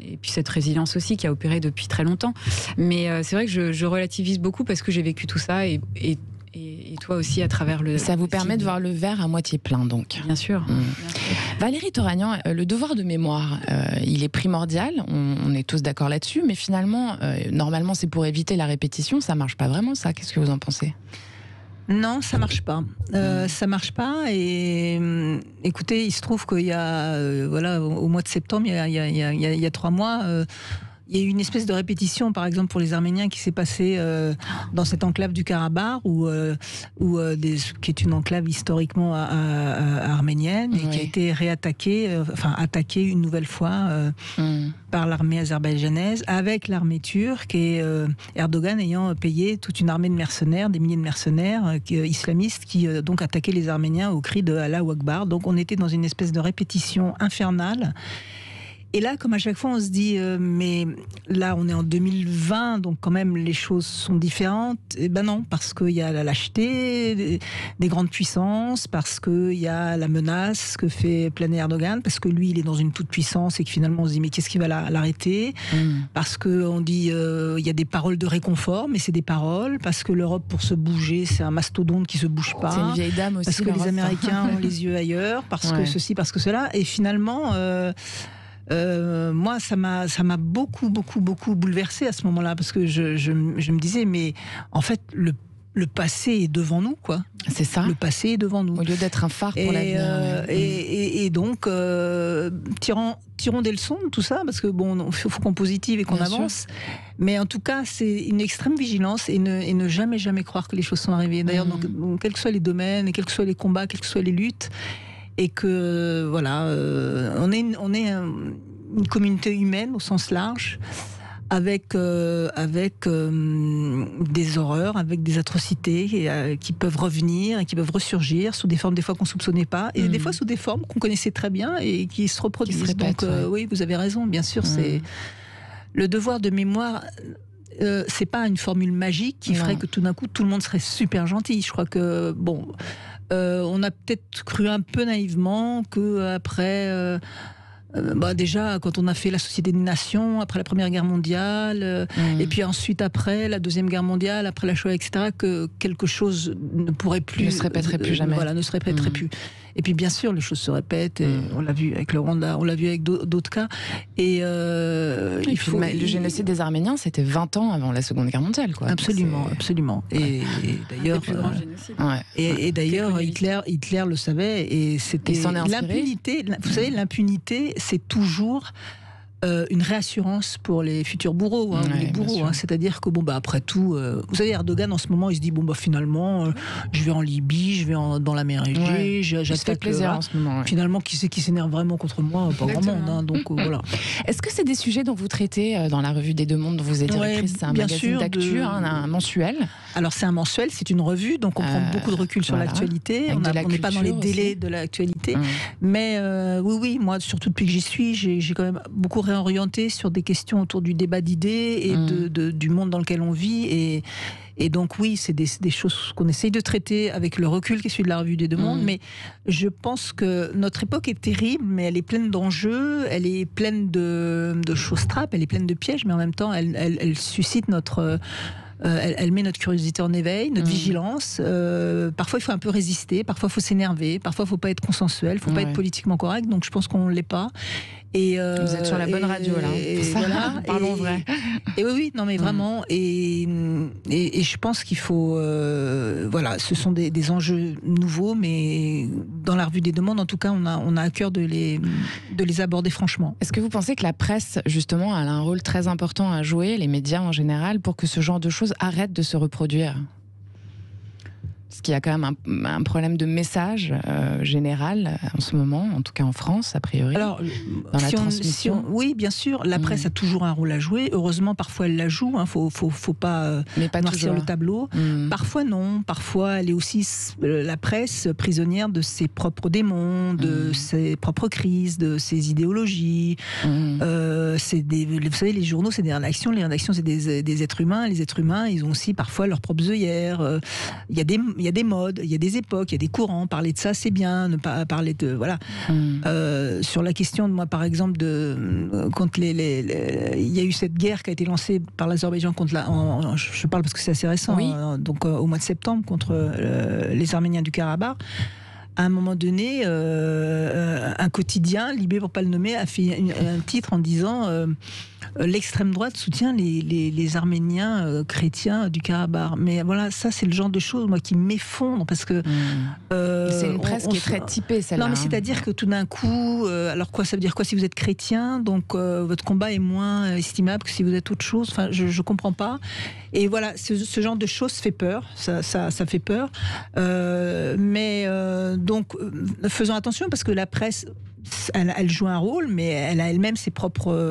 et puis cette résilience aussi qui a opéré depuis très longtemps. Mais c'est vrai que je relativise beaucoup, parce que j'ai vécu tout ça, et toi aussi à travers le... Ça vous permet de voir le verre à moitié plein, donc. Bien sûr. Valérie Toragnan, le devoir de mémoire, il est primordial, on est tous d'accord là-dessus, mais finalement, normalement, c'est pour éviter la répétition, ça marche pas vraiment, ça. Qu'est-ce que vous en pensez ? Non, ça marche pas. Ça marche pas. Et écoutez, il se trouve qu'il y a, au mois de septembre, il y a 3 mois, il y a eu une espèce de répétition, par exemple pour les Arméniens, qui s'est passée dans cette enclave du Karabakh, qui est une enclave historiquement arménienne, et qui a été attaquée une nouvelle fois par l'armée azerbaïdjanaise, avec l'armée turque, et Erdogan ayant payé toute une armée de mercenaires, des milliers de mercenaires islamistes, qui donc attaquaient les Arméniens au cri de Allahu Akbar. Donc on était dans une espèce de répétition infernale. Et là, comme à chaque fois, on se dit, mais là, on est en 2020, donc quand même, les choses sont différentes. Et ben non, parce qu'il y a la lâcheté des grandes puissances, parce qu'il y a la menace que fait planer Erdogan, parce que lui, il est dans une toute-puissance, et que finalement, on se dit, mais qu'est-ce qui va l'arrêter ? Parce qu'on dit, il y a des paroles de réconfort, mais c'est des paroles, parce que l'Europe, pour se bouger, c'est un mastodonte qui se bouge pas. C'est une vieille dame aussi. Parce que les Américains ont les yeux ailleurs, parce que ceci, parce que cela. Et finalement... moi, ça m'a beaucoup bouleversée à ce moment-là, parce que je me disais, mais en fait, le passé est devant nous, quoi. C'est ça. Le passé est devant nous. Au lieu d'être un phare pour l'avenir. Et donc, tirons des leçons de tout ça, parce que bon, il faut qu'on positive et qu'on avance. Sûr. Mais en tout cas, c'est une extrême vigilance, et ne jamais croire que les choses sont arrivées. D'ailleurs, donc, quels que soient les domaines, et quels que soient les combats, quelles que soient les luttes, et que voilà, on est une communauté humaine au sens large, avec des horreurs, avec des atrocités qui peuvent revenir et qui peuvent ressurgir sous des formes des fois qu'on soupçonnait pas, et des fois sous des formes qu'on connaissait très bien et qui se reproduisent. Donc oui, vous avez raison, bien sûr, c'est le devoir de mémoire. C'est pas une formule magique qui ferait que tout d'un coup tout le monde serait super gentil. Je crois que on a peut-être cru un peu naïvement que après, déjà quand on a fait la Société des Nations après la Première Guerre mondiale, et puis ensuite après la Deuxième Guerre mondiale, après la Shoah, etc., que quelque chose ne pourrait plus, ne se répéterait plus jamais. Voilà, ne se répéterait plus. Et puis bien sûr, les choses se répètent. Et on l'a vu avec le Rwanda, on l'a vu avec d'autres cas. Et le génocide des Arméniens, c'était 20 ans avant la Seconde Guerre mondiale, quoi. Absolument. Et d'ailleurs, le plus grand génocide. Et d'ailleurs, Hitler le savait, et c'était l'impunité. Vous savez, l'impunité, c'est toujours une réassurance pour les futurs bourreaux, ou les bourreaux. C'est-à-dire que, après tout, vous savez, Erdogan, en ce moment, il se dit, finalement, je vais en Libye, je vais dans la mer Égée, j'attaque plaisir en ce moment. Finalement, qui c'est qui s'énerve vraiment contre moi? Pas grand monde. Donc, voilà. Est-ce que c'est des sujets dont vous traitez dans la revue des Deux Mondes, dont vous êtes directrice? C'est un magazine d'actu, un mensuel. Alors, c'est un mensuel, c'est une revue, donc on prend beaucoup de recul sur l'actualité. On n'est pas dans les délais de l'actualité. Mais oui, moi, surtout depuis que j'y suis, j'ai quand même beaucoup réorienté sur des questions autour du débat d'idées et du monde dans lequel on vit. Et donc oui, c'est des choses qu'on essaye de traiter avec le recul qui est celui de la revue des Deux Mondes. Mais je pense que notre époque est terrible, mais elle est pleine d'enjeux, elle est pleine de choses trappes, elle est pleine de pièges, mais en même temps, elle suscite notre... Elle met notre curiosité en éveil, notre vigilance. Parfois, il faut un peu résister. Parfois, il faut s'énerver. Parfois, il ne faut pas être consensuel. Il ne faut pas être politiquement correct. Donc, je pense qu'on ne l'est pas. Et vous êtes sur la bonne radio, là. Voilà, parlons vrai. Et oui, non, mais vraiment. Et je pense qu'il faut... ce sont des enjeux nouveaux, mais dans la revue des Deux Mondes, en tout cas, on a à cœur de les aborder franchement. Est-ce que vous pensez que la presse, justement, a un rôle très important à jouer, les médias en général, pour que ce genre de choses arrête de se reproduire? Parce qu'il y a quand même un problème de message général en ce moment, en tout cas en France, a priori. Alors, dans la transmission. Oui, bien sûr, la presse a toujours un rôle à jouer. Heureusement, parfois elle la joue. Faut pas noircir le tableau. Parfois non. Parfois, elle est aussi la presse prisonnière de ses propres démons, de ses propres crises, de ses idéologies. Vous savez, les journaux, c'est des rédactions. Les rédactions, c'est des êtres humains. Les êtres humains, ils ont aussi parfois leurs propres œillères. Il y a des modes, il y a des époques, il y a des courants. Parler de ça, c'est bien. Ne pas parler de... Voilà. Sur la question de moi, par exemple, contre il y a eu cette guerre qui a été lancée par l'Azerbaïdjan contre je parle parce que c'est assez récent, donc au mois de septembre, contre les Arméniens du Karabakh. À un moment donné, un quotidien, Libé pour pas le nommer, a fait un titre en disant l'extrême droite soutient les Arméniens chrétiens du Karabakh. Mais voilà, ça c'est le genre de choses moi qui m'effondre parce que c'est une presse qui est très typée, celle-là. Non, mais c'est-à-dire que tout d'un coup, alors quoi, ça veut dire quoi si vous êtes chrétien, donc votre combat est moins estimable que si vous êtes autre chose. Enfin, je comprends pas. Et voilà, ce genre de choses fait peur. Ça fait peur. Donc, faisons attention parce que la presse, elle joue un rôle, mais elle a elle-même ses propres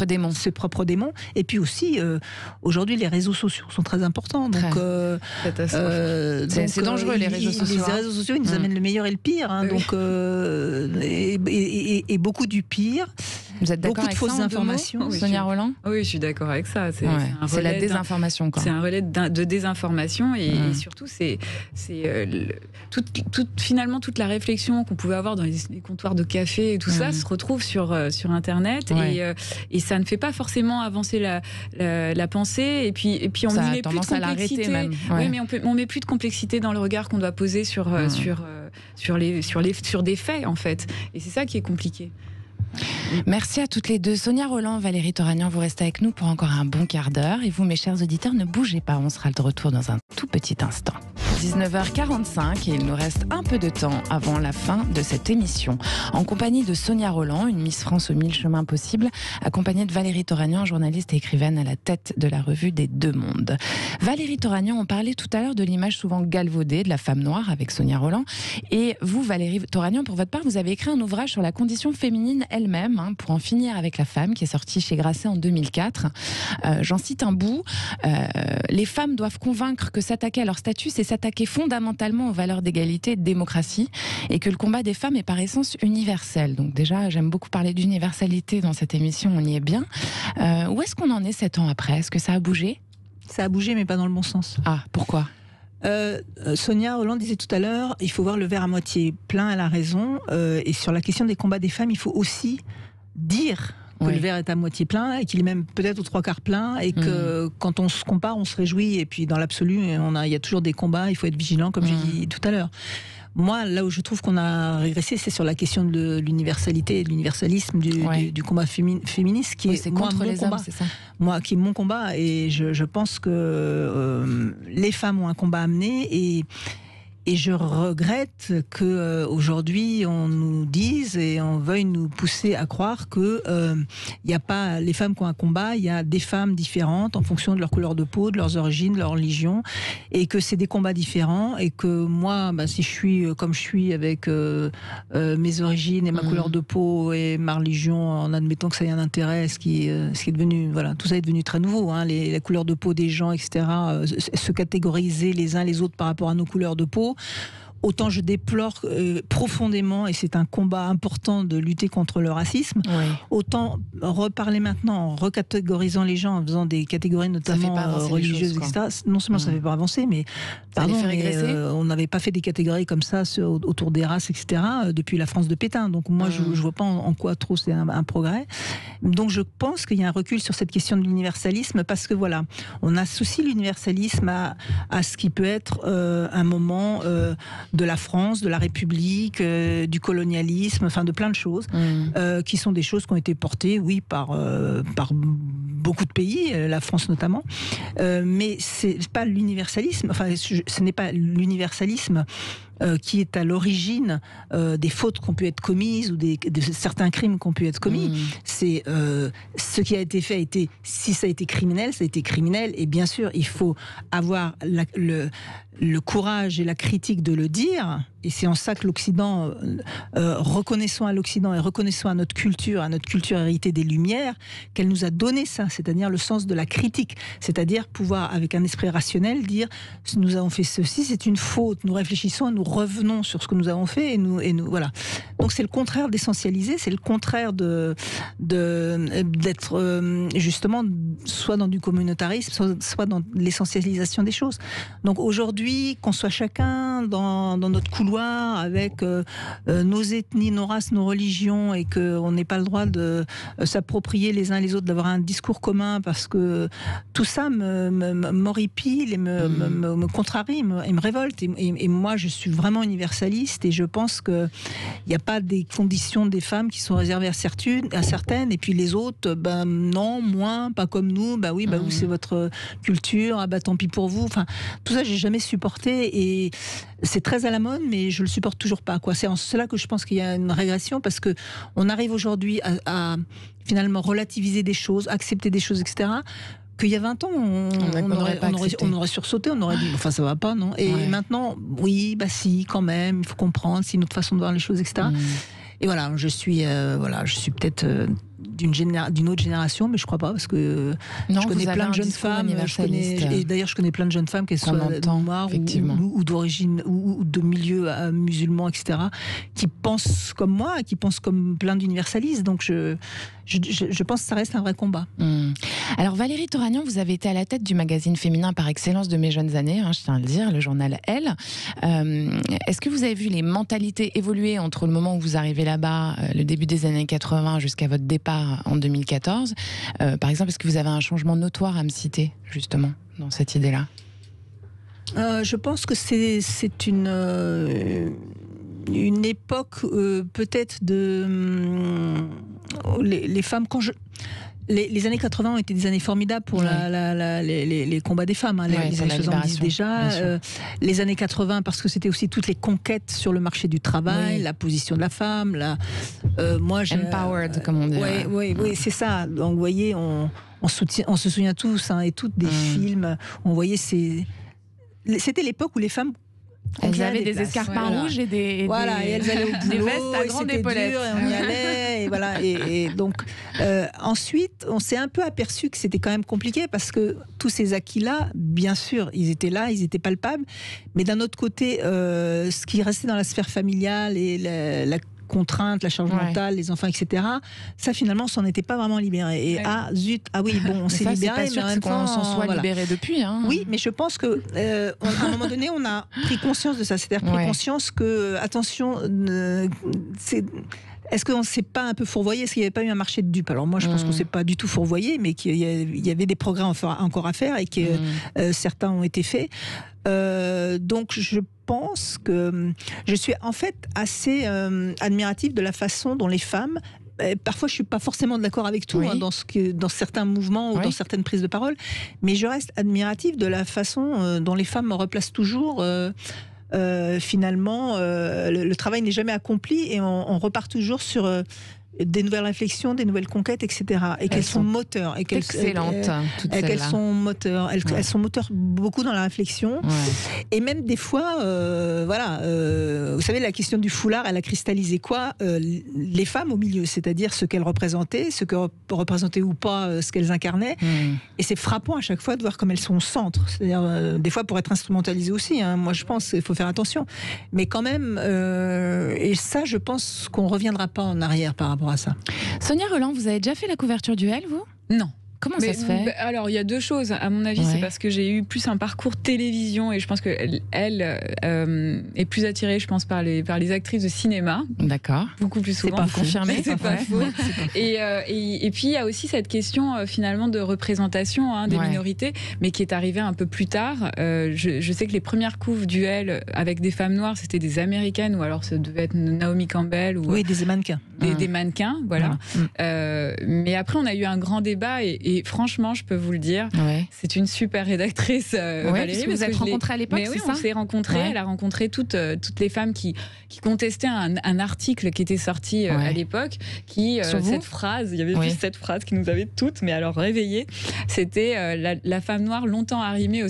démons. Et puis aussi, aujourd'hui, les réseaux sociaux sont très importants. Donc, c'est dangereux, les réseaux sociaux. Les réseaux sociaux, ils nous amènent le meilleur et le pire. Donc, et beaucoup du pire. Vous êtes d'accord avec ça? Beaucoup de fausses informations. Sonia Rolland? Oui, je suis d'accord avec ça. C'est la désinformation, quoi. C'est un relais de désinformation et surtout, c'est finalement toute la réflexion qu'on pouvait avoir dans les comptoirs de café et tout ça se retrouve sur Internet et ça ne fait pas forcément avancer la pensée et puis on n'y met plus de complexité. Même. Oui, mais on met plus de complexité dans le regard qu'on doit poser sur des faits en fait. Et c'est ça qui est compliqué. Merci à toutes les deux. Sonia Rolland, Valérie Toragnan, vous restez avec nous pour encore un bon quart d'heure. Et vous, mes chers auditeurs, ne bougez pas, on sera de retour dans un tout petit instant. 19h45 et il nous reste un peu de temps avant la fin de cette émission. En compagnie de Sonia Rolland, une Miss France aux 1000 chemins possibles, accompagnée de Valérie Toragnan, journaliste et écrivaine à la tête de la revue des Deux Mondes. Valérie Toragnan, on parlait tout à l'heure de l'image souvent galvaudée de la femme noire avec Sonia Rolland. Et vous, Valérie Toragnan, pour votre part, vous avez écrit un ouvrage sur la condition féminine elle-même, pour en finir avec la femme, qui est sorti chez Grasset en 2004. J'en cite un bout. Les femmes doivent convaincre que s'attaquer à leur statut, c'est s'attaquer fondamentalement aux valeurs d'égalité et de démocratie, et que le combat des femmes est par essence universel. Donc déjà, j'aime beaucoup parler d'universalité dans cette émission, on y est bien. Où est-ce qu'on en est 7 ans après? Est-ce que ça a bougé? Ça a bougé, mais pas dans le bon sens. Ah, pourquoi? Sonia Rolland disait tout à l'heure, il faut voir le verre à moitié plein, elle a raison. Et sur la question des combats des femmes, il faut aussi dire que le verre est à moitié plein et qu'il est même peut-être aux 3/4 plein et que quand on se compare, on se réjouit. Et puis dans l'absolu, il y a toujours des combats, il faut être vigilant, comme j'ai dit tout à l'heure. Moi, là où je trouve qu'on a régressé, c'est sur la question de l'universalité et de l'universalisme du combat féministe, qui est contre mon les combat. hommes, c'est ça. Moi, qui est mon combat, et je pense que les femmes ont un combat à mener Et je regrette que aujourd'hui on nous dise et on veuille nous pousser à croire que il y a pas les femmes qui ont un combat, il y a des femmes différentes en fonction de leur couleur de peau, de leurs origines, de leur religion, et que c'est des combats différents, et que moi, si je suis comme je suis avec mes origines et ma couleur de peau et ma religion, en admettant que ça ait un intérêt, ce qui est devenu, voilà, tout ça est devenu très nouveau, hein, la couleur de peau des gens, etc., se catégoriser les uns les autres par rapport à nos couleurs de peau. Autant je déplore profondément, et c'est un combat important de lutter contre le racisme, autant reparler maintenant en recatégorisant les gens, en faisant des catégories notamment religieuses, etc. Non seulement ça ne fait pas avancer, mais, on n'avait pas fait des catégories comme ça autour des races, etc. depuis la France de Pétain. Donc moi, je ne vois pas en quoi trop c'est un progrès. Donc je pense qu'il y a un recul sur cette question de l'universalisme, parce que voilà, on associe l'universalisme à ce qui peut être un moment de la France, de la République, du colonialisme, enfin de plein de choses, qui sont des choses qui ont été portées, oui, par beaucoup de pays, la France notamment, mais c'est pas l'universalisme, enfin ce n'est pas l'universalisme qui est à l'origine des fautes qui ont pu être commises ou de certains crimes qui ont pu être commis. C'est ce qui a été fait si ça a été criminel, ça a été criminel, et bien sûr il faut avoir le courage et la critique de le dire, et c'est en ça que l'Occident, reconnaissons à l'Occident et reconnaissons à notre culture héritée des Lumières, qu'elle nous a donné ça, c'est-à-dire le sens de la critique, c'est-à-dire pouvoir avec un esprit rationnel dire nous avons fait ceci, c'est une faute, nous réfléchissons, nous revenons sur ce que nous avons fait, et nous voilà. Donc c'est le contraire d'essentialiser, c'est le contraire d'être justement soit dans du communautarisme, soit dans l'essentialisation des choses. Donc aujourd'hui, qu'on soit chacun dans notre couloir avec nos ethnies, nos races, nos religions, et qu'on n'ait pas le droit de s'approprier les uns les autres, d'avoir un discours commun, parce que tout ça m'horripile et me contrarie, et me révolte. Et moi, je suis vraiment universaliste, et je pense qu'il n'y a pas des conditions des femmes qui sont réservées à certaines, et puis les autres, non, moins, pas comme nous, oui, c'est votre culture, tant pis pour vous. Enfin, tout ça, j'ai jamais supporté, et c'est très à la mode, mais je le supporte toujours pas, quoi. C'est en cela que je pense qu'il y a une régression, parce que on arrive aujourd'hui à finalement relativiser des choses, accepter des choses, etc., qu'il y a 20 ans, on aurait sursauté, on aurait dit enfin ça va pas, non. Et maintenant, oui, si, quand même, il faut comprendre, c'est une autre façon de voir les choses, etc. Et voilà, je suis peut-être d'une autre génération, mais je crois pas, parce que je connais plein de jeunes femmes, et d'ailleurs je connais plein de jeunes femmes, qu'elles soient noires ou d'origine ou de milieu musulman, etc., qui pensent comme moi, qui pensent comme plein d'universalistes. Donc je pense que ça reste un vrai combat. Alors Valérie Toragnan, vous avez été à la tête du magazine féminin par excellence de mes jeunes années, je tiens à le dire, le journal Elle. Est-ce que vous avez vu les mentalités évoluer entre le moment où vous arrivez là-bas, le début des années 80, jusqu'à votre départ en 2014 ? Par exemple, est-ce que vous avez un changement notoire à me citer, justement, dans cette idée-là ? Je pense que c'est une époque peut-être de les femmes, les années 80 ont été des années formidables pour les combats des femmes, les années 70 déjà, les années 80 parce que c'était aussi toutes les conquêtes sur le marché du travail, la position de la femme, empowered, comme on dit. Oui, c'est ça. Donc vous voyez, on se souvient tous et toutes des films, on voyait c'était l'époque où les femmes elles avaient des escarpins rouges et et elles allaient au boulot, des vestes à grande épaulette. Et on y allait, et voilà. Et donc, ensuite, on s'est un peu aperçu que c'était quand même compliqué, parce que tous ces acquis-là, bien sûr, ils étaient là, ils étaient palpables, mais d'un autre côté, ce qui restait dans la sphère familiale et la contrainte, la charge mentale, les enfants, etc. Ça, finalement, on s'en était pas vraiment libéré. Et on s'est libéré, mais en même temps, on s'en soit libéré depuis. Oui, mais je pense que à un moment donné, on a pris conscience de ça. C'est-à-dire pris conscience que, attention, est-ce qu'on ne s'est pas un peu fourvoyé ? Est-ce qu'il n'y avait pas eu un marché de dupes ? Alors moi, je pense qu'on ne s'est pas du tout fourvoyé, mais qu'il y avait des progrès encore à faire, et que certains ont été faits. Donc je pense que je suis en fait assez admirative de la façon dont les femmes, parfois je suis pas forcément d'accord avec tout dans certains mouvements ou dans certaines prises de parole, mais je reste admirative de la façon dont les femmes replacent toujours finalement, le travail n'est jamais accompli et on repart toujours sur des nouvelles réflexions, des nouvelles conquêtes, etc. Et qu'elles sont moteurs. Excellentes, toutes celles-là. Qu'elles sont moteurs. Elles sont moteurs beaucoup dans la réflexion. Ouais. Et même des fois, vous savez, la question du foulard, elle a cristallisé quoi ? Les femmes au milieu, c'est-à-dire ce qu'elles représentaient, ce que représentaient ou pas ce qu'elles incarnaient. Et c'est frappant à chaque fois de voir comme elles sont au centre. C'est-à-dire, des fois, pour être instrumentalisées aussi, hein, moi je pense qu'il faut faire attention. Mais quand même, et ça, je pense qu'on ne reviendra pas en arrière par rapport à ça. Sonia Rolland, vous avez déjà fait la couverture du Elle, vous ? Non. Comment ça se fait ? Alors, il y a deux choses. À mon avis, c'est parce que j'ai eu plus un parcours télévision et je pense qu'elle est plus attirée, je pense, par les actrices de cinéma. D'accord. Beaucoup plus souvent. C'est pas confirmé. C'est pas faux. Et puis, il y a aussi cette question, finalement, de représentation des minorités, mais qui est arrivée un peu plus tard. Je sais que les premières couves du Elle avec des femmes noires, c'était des Américaines, ou alors ça devait être Naomi Campbell. Ou, des mannequins. Des mannequins, voilà. Mais après, on a eu un grand débat et franchement, je peux vous le dire, c'est une super rédactrice, Valérie. Vous vous êtes rencontrés à l'époque, c'est ça ? On s'est rencontrés. Elle a rencontré toutes les femmes qui contestaient un article qui était sorti à l'époque, qui cette phrase, il y avait juste cette phrase qui nous avait toutes, mais alors réveillées. C'était la femme noire longtemps arrimée au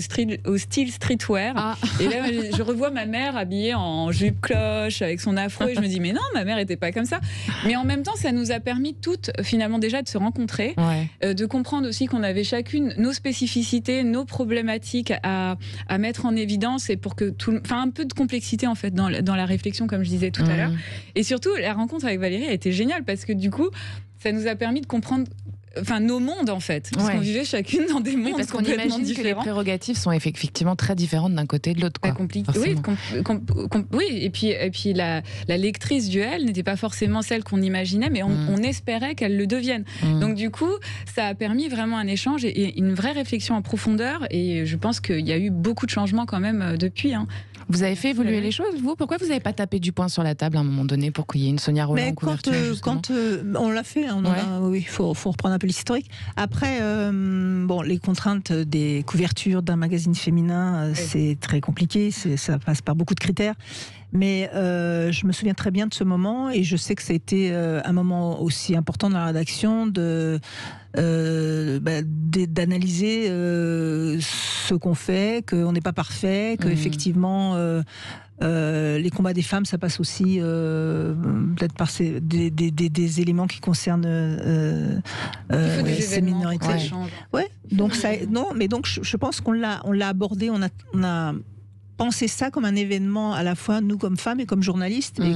style streetwear. Et là, je revois ma mère habillée en jupe cloche avec son afro et je me dis mais non, ma mère était pas comme ça. Mais en même temps, ça nous a permis toutes finalement déjà de se rencontrer, de comprendre aussi qu'on avait chacune nos spécificités, nos problématiques à mettre en évidence et pour que un peu de complexité en fait dans la réflexion comme je disais tout à l'heure. Et surtout, la rencontre avec Valérie a été géniale parce que du coup, ça nous a permis de comprendre nos mondes en fait, parce qu'on vivait chacune dans des mondes complètement différents. Que les prérogatives sont effectivement très différentes d'un côté et de l'autre. Oui, et puis la lectrice du Elle n'était pas forcément celle qu'on imaginait, mais on espérait qu'elle le devienne. Donc du coup, ça a permis vraiment un échange et une vraie réflexion en profondeur. Et je pense qu'il y a eu beaucoup de changements quand même depuis. Vous avez fait évoluer les choses, vous ? Pourquoi vous n'avez pas tapé du poing sur la table à un moment donné pour qu'il y ait une Sonia Rolland en couverture ? Quand on l'a fait, il faut reprendre un peu l'historique. Après, les contraintes des couvertures d'un magazine féminin, c'est très compliqué, ça passe par beaucoup de critères. Mais je me souviens très bien de ce moment et je sais que ça a été un moment aussi important dans la rédaction d'analyser ce qu'on fait, qu'on n'est pas parfait, qu'effectivement les combats des femmes, ça passe aussi peut-être par des éléments qui concernent ces minorités. Donc je pense qu'on l'a abordé, on a penser ça comme un événement à la fois nous comme femmes et comme journalistes et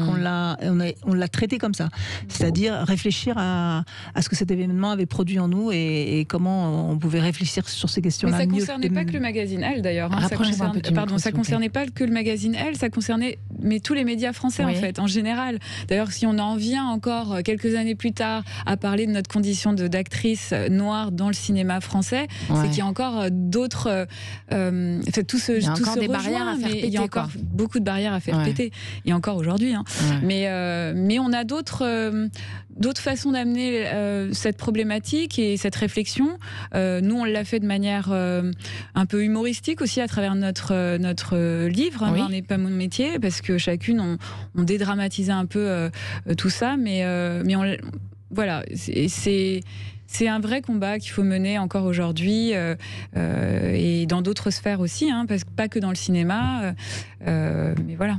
on l'a traité comme ça, c'est-à-dire réfléchir à ce que cet événement avait produit en nous et comment on pouvait réfléchir sur ces questions-là. Mais ça ne concernait pas que le magazine Elle d'ailleurs, ça concernait pas que le magazine Elle, ça concernait tous les médias français en fait, en général. D'ailleurs, si on en vient encore quelques années plus tard à parler de notre condition d'actrice noire dans le cinéma français, c'est qu'il y a encore d'autres tout ce barrières à faire péter, il y a encore beaucoup de barrières à faire péter, et encore aujourd'hui. Mais on a d'autres façons d'amener cette problématique et cette réflexion. Nous, on l'a fait de manière un peu humoristique aussi à travers notre livre. On n'est pas mon métier, parce que chacune, on dédramatisait un peu tout ça, mais voilà, c'est un vrai combat qu'il faut mener encore aujourd'hui et dans d'autres sphères aussi, parce que pas que dans le cinéma, mais voilà.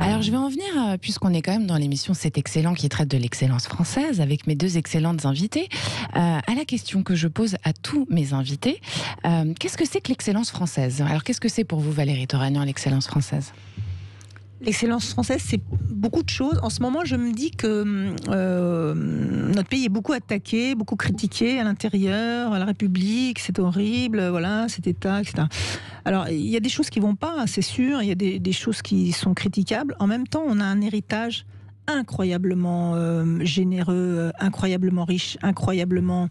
Alors je vais en venir, puisqu'on est quand même dans l'émission C'est excellent qui traite de l'excellence française avec mes deux excellentes invitées, à la question que je pose à tous mes invités. Qu'est-ce que c'est que l'excellence française ? Alors qu'est-ce que c'est pour vous, Valérie Toragnan, l'excellence française ? L'excellence française, c'est beaucoup de choses. En ce moment, je me dis que notre pays est beaucoup attaqué, beaucoup critiqué à l'intérieur, à la République, c'est horrible, voilà, cet État, etc. Alors, il y a des choses qui vont pas, c'est sûr, il y a des choses qui sont critiquables. En même temps, on a un héritage incroyablement généreux, incroyablement riche, incroyablement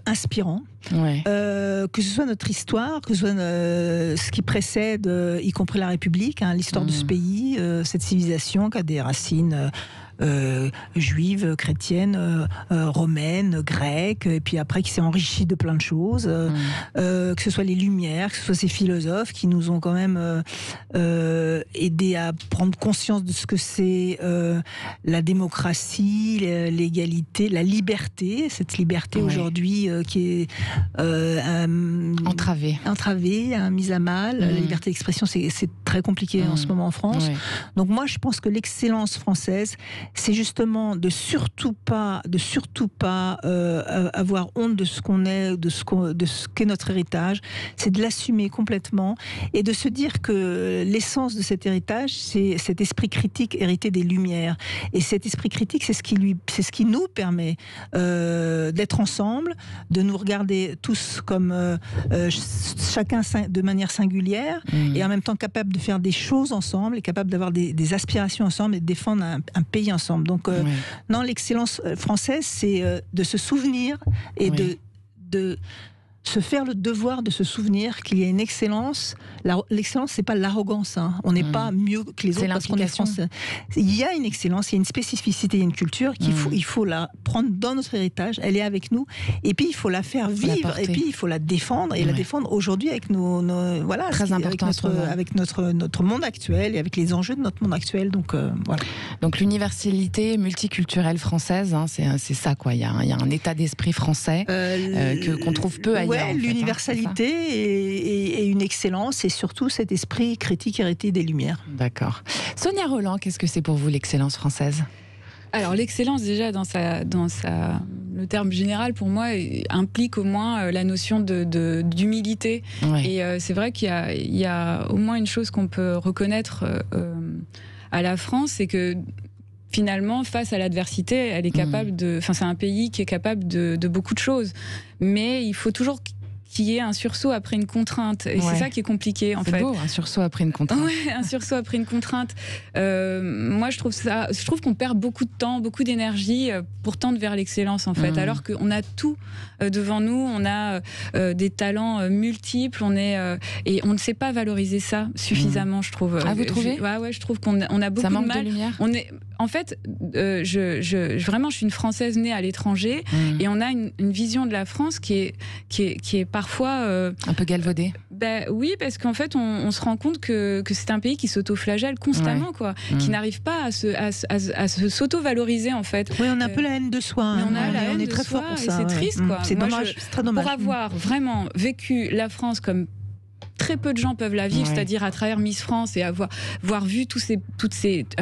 inspirant. Que ce soit notre histoire, que ce soit ce qui précède, y compris la République, l'histoire de ce pays, cette civilisation qui a des racines juive, chrétienne, romaine, grecque, et puis après qui s'est enrichie de plein de choses, que ce soit les Lumières, que ce soit ces philosophes qui nous ont quand même aidés à prendre conscience de ce que c'est la démocratie, l'égalité, la liberté, cette liberté aujourd'hui qui est entravée, mise à mal. La liberté d'expression, c'est très compliqué en ce moment en France. Donc moi, je pense que l'excellence française, c'est justement de surtout pas avoir honte de ce qu'on est, de ce qu'est notre héritage. C'est de l'assumer complètement et de se dire que l'essence de cet héritage, c'est cet esprit critique hérité des Lumières. Et cet esprit critique, c'est ce qui nous permet d'être ensemble, de nous regarder tous comme chacun de manière singulière et en même temps capable de faire des choses ensemble et capable d'avoir des aspirations ensemble et de défendre un pays ensemble. Donc non, l'excellence française, c'est de se souvenir et de se faire le devoir de se souvenir qu'il y a une excellence. L'excellence, c'est pas l'arrogance. On n'est pas mieux que les autres parce qu'on est français. Il y a une excellence, il y a une spécificité, il y a une culture il faut la prendre dans notre héritage. Elle est avec nous. Et puis il faut la faire vivre. Et puis il faut la défendre et la défendre aujourd'hui avec avec notre monde actuel et avec les enjeux de notre monde actuel. Donc voilà. Donc l'universalité multiculturelle française, c'est ça quoi. Il y a un état d'esprit français qu'on trouve peu ailleurs. L'universalité et une excellence et surtout cet esprit critique hérité des Lumières. D'accord. Sonia Rolland, qu'est-ce que c'est pour vous l'excellence française ? Alors l'excellence déjà le terme général pour moi implique au moins la notion d'humilité. Et c'est vrai qu'il y a au moins une chose qu'on peut reconnaître à la France, c'est que finalement, face à l'adversité, elle est capable c'est un pays qui est capable de beaucoup de choses. Mais il faut toujours qu'il y ait un sursaut après une contrainte. Et c'est ça qui est compliqué, en fait. C'est beau, un sursaut après une contrainte. Ouais, un sursaut après une contrainte. Moi, je trouve qu'on perd beaucoup de temps, beaucoup d'énergie pour tendre vers l'excellence, en fait. Alors qu'on a tout devant nous, on a des talents multiples, et on ne sait pas valoriser ça suffisamment, je trouve. Ah, vous trouvez ? Ouais, je trouve qu'on a beaucoup de mal. Ça manque de lumière ? En fait, vraiment, je suis une Française née à l'étranger, et on a une vision de la France qui est parfois un peu galvaudée. Oui, parce qu'en fait, on se rend compte que c'est un pays qui s'auto-flagelle constamment, qui n'arrive pas à se s'auto-valoriser, en fait. Oui, on a un peu la haine de soi. On est très fort pour ça. C'est triste, quoi. C'est dommage. C'est très dommage. Pour avoir vraiment vécu la France comme très peu de gens peuvent la vivre, c'est-à-dire à travers Miss France et avoir vu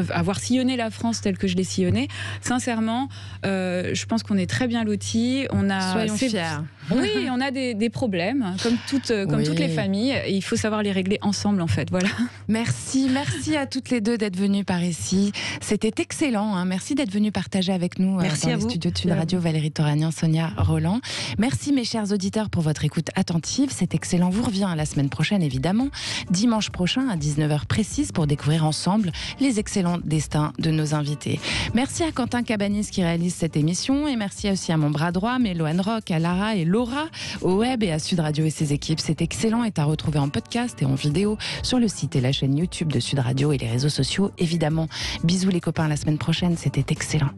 avoir sillonné la France telle que je l'ai sillonnée. Sincèrement, je pense qu'on est très bien lotis. Soyons fiers. Oui, on a des problèmes, comme toutes les familles, et il faut savoir les régler ensemble, en fait. Voilà. Merci à toutes les deux d'être venues par ici. C'était excellent. Merci d'être venues partager avec nous dans les studios de Sud Radio, Valérie Toragnan, Sonia Rolland. Merci mes chers auditeurs pour votre écoute attentive. C'est excellent. Vous revient la semaine prochaine, évidemment, dimanche prochain à 19h précise pour découvrir ensemble les excellents destins de nos invités. Merci à Quentin Cabanis qui réalise cette émission et merci aussi à mon bras droit, Méloane Rock, à Lara et Laura, au web et à Sud Radio et ses équipes. C'est excellent, est à retrouver en podcast et en vidéo sur le site et la chaîne YouTube de Sud Radio et les réseaux sociaux, évidemment. Bisous les copains, la semaine prochaine, c'était excellent.